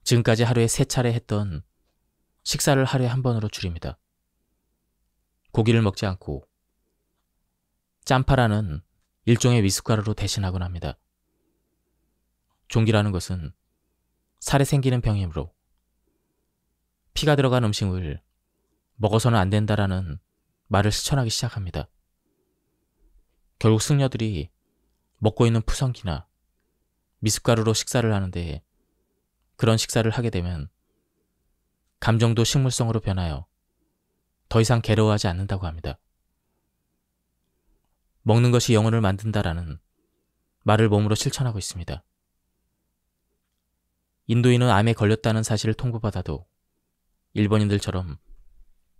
지금까지 하루에 3차례 했던 식사를 하루에 한 번으로 줄입니다. 고기를 먹지 않고 짬파라는 일종의 미숫가루로 대신하곤 합니다. 종기라는 것은 살에 생기는 병이므로 피가 들어간 음식을 먹어서는 안 된다라는 말을 실천하기 시작합니다. 결국 승려들이 먹고 있는 푸성기나 미숫가루로 식사를 하는데 그런 식사를 하게 되면 감정도 식물성으로 변하여 더 이상 괴로워하지 않는다고 합니다. 먹는 것이 영혼을 만든다라는 말을 몸으로 실천하고 있습니다. 인도인은 암에 걸렸다는 사실을 통보받아도 일본인들처럼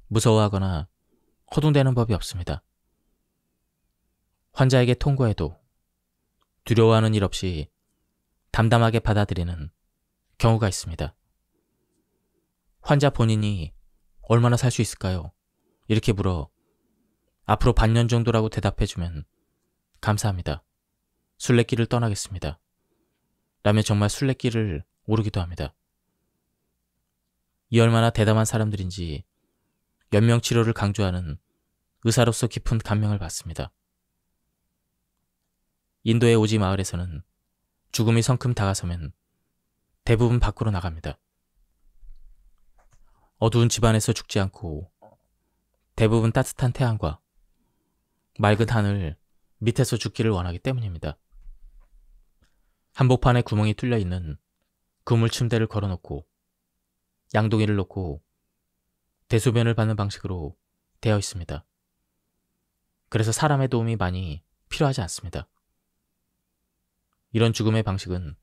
무서워하거나 허둥대는 법이 없습니다. 환자에게 통고해도 두려워하는 일 없이 담담하게 받아들이는 경우가 있습니다. 환자 본인이 얼마나 살 수 있을까요? 이렇게 물어 앞으로 반년 정도라고 대답해주면 감사합니다. 순례길을 떠나겠습니다. 라며 정말 순례길을 오르기도 합니다. 이 얼마나 대담한 사람들인지 연명치료를 강조하는 의사로서 깊은 감명을 받습니다. 인도의 오지 마을에서는 죽음이 성큼 다가서면 대부분 밖으로 나갑니다. 어두운 집안에서 죽지 않고 대부분 따뜻한 태양과 맑은 하늘 밑에서 죽기를 원하기 때문입니다. 한복판에 구멍이 뚫려 있는 그물 침대를 걸어놓고 양동이를 놓고 대소변을 받는 방식으로 되어 있습니다. 그래서 사람의 도움이 많이 필요하지 않습니다. 이런 죽음의 방식은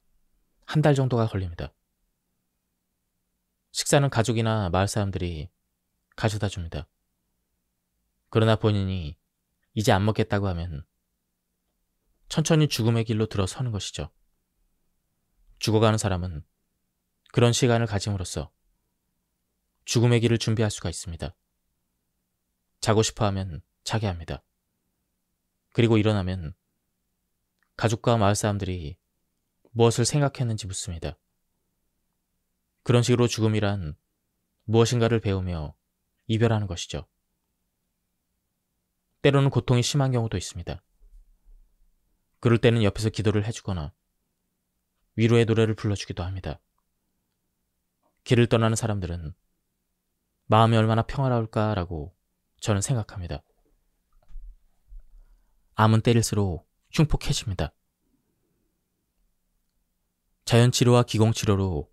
한 달 정도가 걸립니다. 식사는 가족이나 마을 사람들이 가져다 줍니다. 그러나 본인이 이제 안 먹겠다고 하면 천천히 죽음의 길로 들어서는 것이죠. 죽어가는 사람은 그런 시간을 가짐으로써 죽음의 길을 준비할 수가 있습니다. 자고 싶어 하면 자게 합니다. 그리고 일어나면 가족과 마을 사람들이 무엇을 생각했는지 묻습니다. 그런 식으로 죽음이란 무엇인가를 배우며 이별하는 것이죠. 때로는 고통이 심한 경우도 있습니다. 그럴 때는 옆에서 기도를 해주거나 위로의 노래를 불러주기도 합니다. 길을 떠나는 사람들은 마음이 얼마나 평화로울까라고 저는 생각합니다. 암은 때릴수록 흉폭해집니다. 자연치료와 기공치료로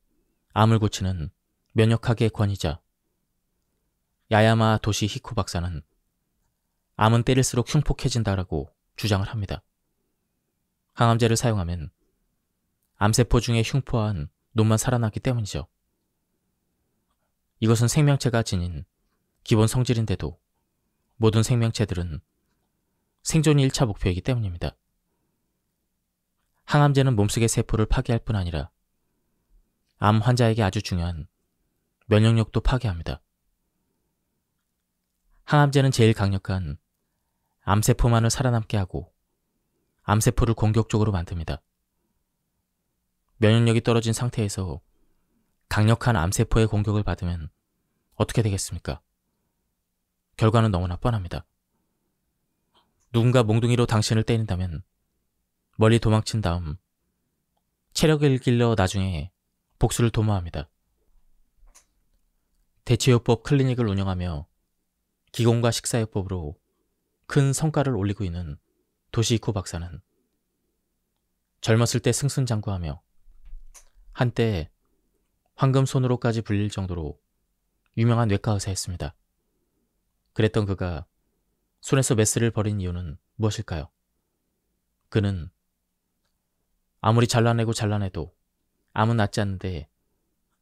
암을 고치는 면역학의 권위자 야야마 도시 히코 박사는 암은 때릴수록 흉폭해진다라고 주장을 합니다. 항암제를 사용하면 암세포 중에 흉포한 놈만 살아나기 때문이죠. 이것은 생명체가 지닌 기본 성질인데도 모든 생명체들은 생존이 1차 목표이기 때문입니다. 항암제는 몸속의 세포를 파괴할 뿐 아니라 암 환자에게 아주 중요한 면역력도 파괴합니다. 항암제는 제일 강력한 암세포만을 살아남게 하고 암세포를 공격적으로 만듭니다. 면역력이 떨어진 상태에서 강력한 암세포의 공격을 받으면 어떻게 되겠습니까? 결과는 너무나 뻔합니다. 누군가 몽둥이로 당신을 때린다면 멀리 도망친 다음 체력을 길러 나중에 복수를 도모합니다. 대체요법 클리닉을 운영하며 기공과 식사요법으로 큰 성과를 올리고 있는 도시이코 박사는 젊었을 때 승승장구하며 한때 황금 손으로까지 불릴 정도로 유명한 외과 의사였습니다. 그랬던 그가 손에서 메스를 버린 이유는 무엇일까요? 그는 아무리 잘라내도 암은 낫지 않는데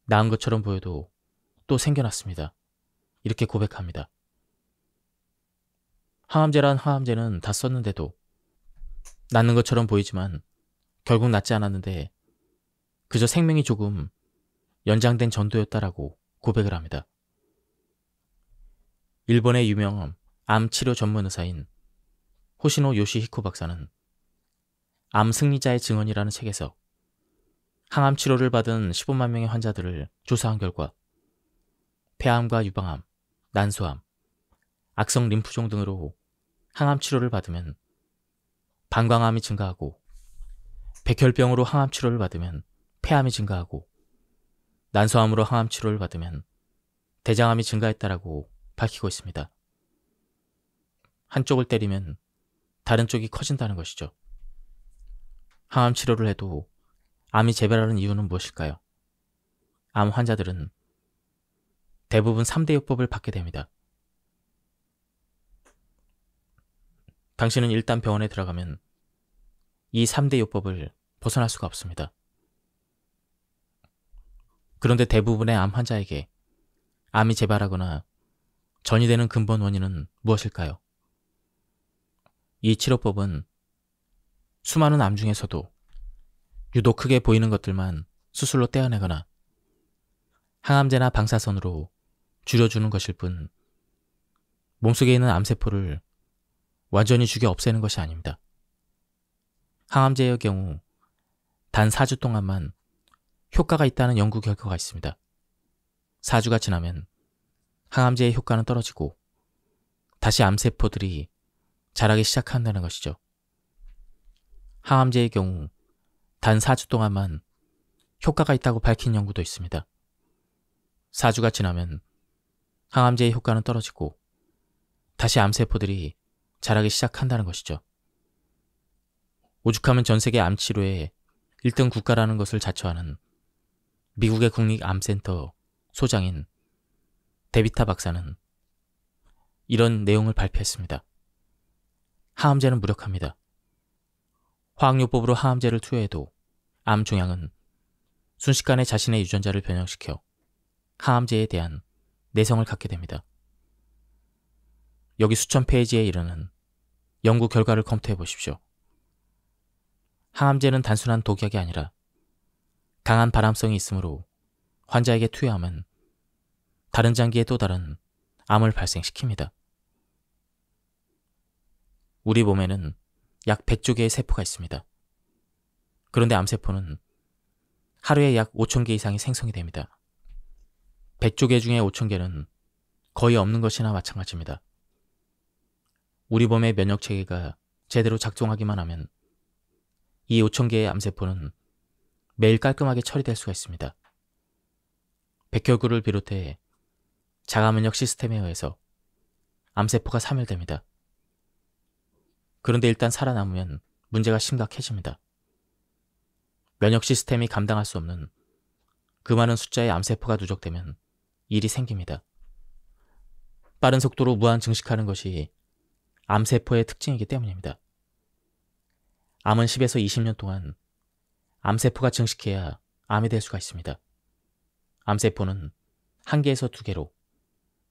나은 것처럼 보여도 또 생겨났습니다. 이렇게 고백합니다. 항암제란 항암제는 다 썼는데도 낫는 것처럼 보이지만 결국 낫지 않았는데 그저 생명이 조금 연장된 전도였다라고 고백을 합니다. 일본의 유명 암 치료 전문 의사인 호시노 요시히코 박사는 암 승리자의 증언이라는 책에서 항암 치료를 받은 15만 명의 환자들을 조사한 결과 폐암과 유방암, 난소암, 악성 림프종 등으로 항암 치료를 받으면 방광암이 증가하고 백혈병으로 항암 치료를 받으면 폐암이 증가하고 난소암으로 항암 치료를 받으면 대장암이 증가했다라고 밝히고 있습니다. 한쪽을 때리면 다른 쪽이 커진다는 것이죠. 항암 치료를 해도 암이 재발하는 이유는 무엇일까요? 암 환자들은 대부분 3대 요법을 받게 됩니다. 당신은 일단 병원에 들어가면 이 3대 요법을 벗어날 수가 없습니다. 그런데 대부분의 암 환자에게 암이 재발하거나 전이 되는 근본 원인은 무엇일까요? 이 치료법은 수많은 암 중에서도 유독 크게 보이는 것들만 수술로 떼어내거나 항암제나 방사선으로 줄여주는 것일 뿐 몸속에 있는 암세포를 완전히 죽여 없애는 것이 아닙니다. 항암제의 경우 단 4주 동안만 효과가 있다는 연구 결과가 있습니다. 4주가 지나면 항암제의 효과는 떨어지고 다시 암세포들이 자라기 시작한다는 것이죠. 항암제의 경우 단 4주 동안만 효과가 있다고 밝힌 연구도 있습니다. 4주가 지나면 항암제의 효과는 떨어지고 다시 암세포들이 자라기 시작한다는 것이죠. 오죽하면 전세계 암치료의 1등 국가라는 것을 자처하는 미국의 국립암센터 소장인 데비타 박사는 이런 내용을 발표했습니다. 항암제는 무력합니다. 화학요법으로 항암제를 투여해도 암 종양은 순식간에 자신의 유전자를 변형시켜 항암제에 대한 내성을 갖게 됩니다. 여기 수천 페이지에 이르는 연구 결과를 검토해 보십시오. 항암제는 단순한 독약이 아니라 강한 발암성이 있으므로 환자에게 투여하면 다른 장기에 또 다른 암을 발생시킵니다. 우리 몸에는 약 100조 개의 세포가 있습니다. 그런데 암세포는 하루에 약 5천 개 이상이 생성이 됩니다. 100조 개 중에 5천 개는 거의 없는 것이나 마찬가지입니다. 우리 몸의 면역체계가 제대로 작동하기만 하면 이 5천 개의 암세포는 매일 깔끔하게 처리될 수가 있습니다. 백혈구를 비롯해 자가면역 시스템에 의해서 암세포가 사멸됩니다. 그런데 일단 살아남으면 문제가 심각해집니다. 면역 시스템이 감당할 수 없는 그 많은 숫자의 암세포가 누적되면 일이 생깁니다. 빠른 속도로 무한 증식하는 것이 암세포의 특징이기 때문입니다. 암은 10에서 20년 동안 암세포가 증식해야 암이 될 수가 있습니다. 암세포는 1개에서 2개로,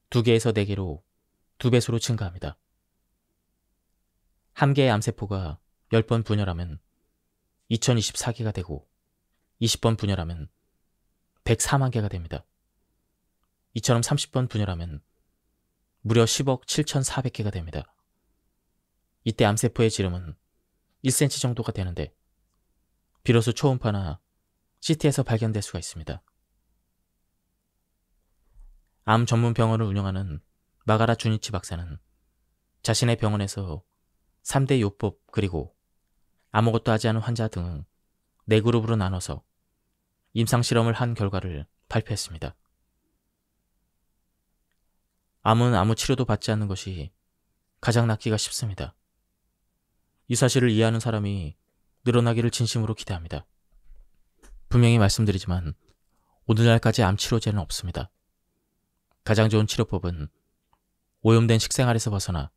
2개에서 4개로 2배수로 증가합니다. 1개의 암세포가 10번 분열하면 2024개가 되고 20번 분열하면 104만 개가 됩니다. 이처럼 30번 분열하면 무려 10억 7,400개가 됩니다. 이때 암세포의 지름은 1cm 정도가 되는데 비로소 초음파나 CT에서 발견될 수가 있습니다. 암 전문 병원을 운영하는 마가라 주니치 박사는 자신의 병원에서 3대 요법 그리고 아무것도 하지 않은 환자 등 4그룹으로 나눠서 임상실험을 한 결과를 발표했습니다. 암은 아무 치료도 받지 않는 것이 가장 낫기가 쉽습니다. 이 사실을 이해하는 사람이 늘어나기를 진심으로 기대합니다. 분명히 말씀드리지만 오늘날까지 암 치료제는 없습니다. 가장 좋은 치료법은 오염된 식생활에서 벗어나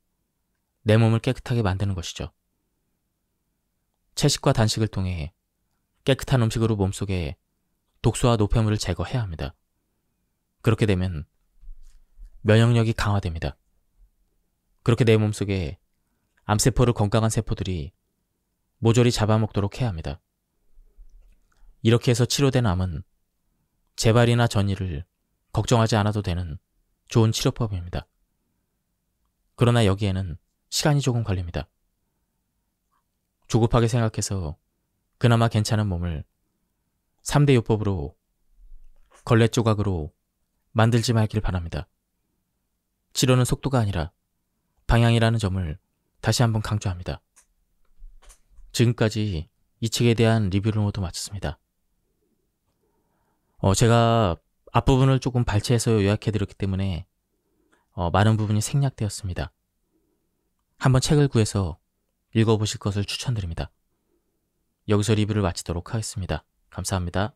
내 몸을 깨끗하게 만드는 것이죠. 채식과 단식을 통해 깨끗한 음식으로 몸속에 독소와 노폐물을 제거해야 합니다. 그렇게 되면 면역력이 강화됩니다. 그렇게 내 몸속에 암세포를 건강한 세포들이 모조리 잡아먹도록 해야 합니다. 이렇게 해서 치료된 암은 재발이나 전이를 걱정하지 않아도 되는 좋은 치료법입니다. 그러나 여기에는 시간이 조금 걸립니다. 조급하게 생각해서 그나마 괜찮은 몸을 3대 요법으로 걸레 조각으로 만들지 말길 바랍니다. 치료는 속도가 아니라 방향이라는 점을 다시 한번 강조합니다. 지금까지 이 책에 대한 리뷰를 모두 마쳤습니다. 제가 앞부분을 조금 발췌해서 요약해드렸기 때문에 많은 부분이 생략되었습니다. 한번 책을 구해서 읽어보실 것을 추천드립니다. 여기서 리뷰를 마치도록 하겠습니다. 감사합니다.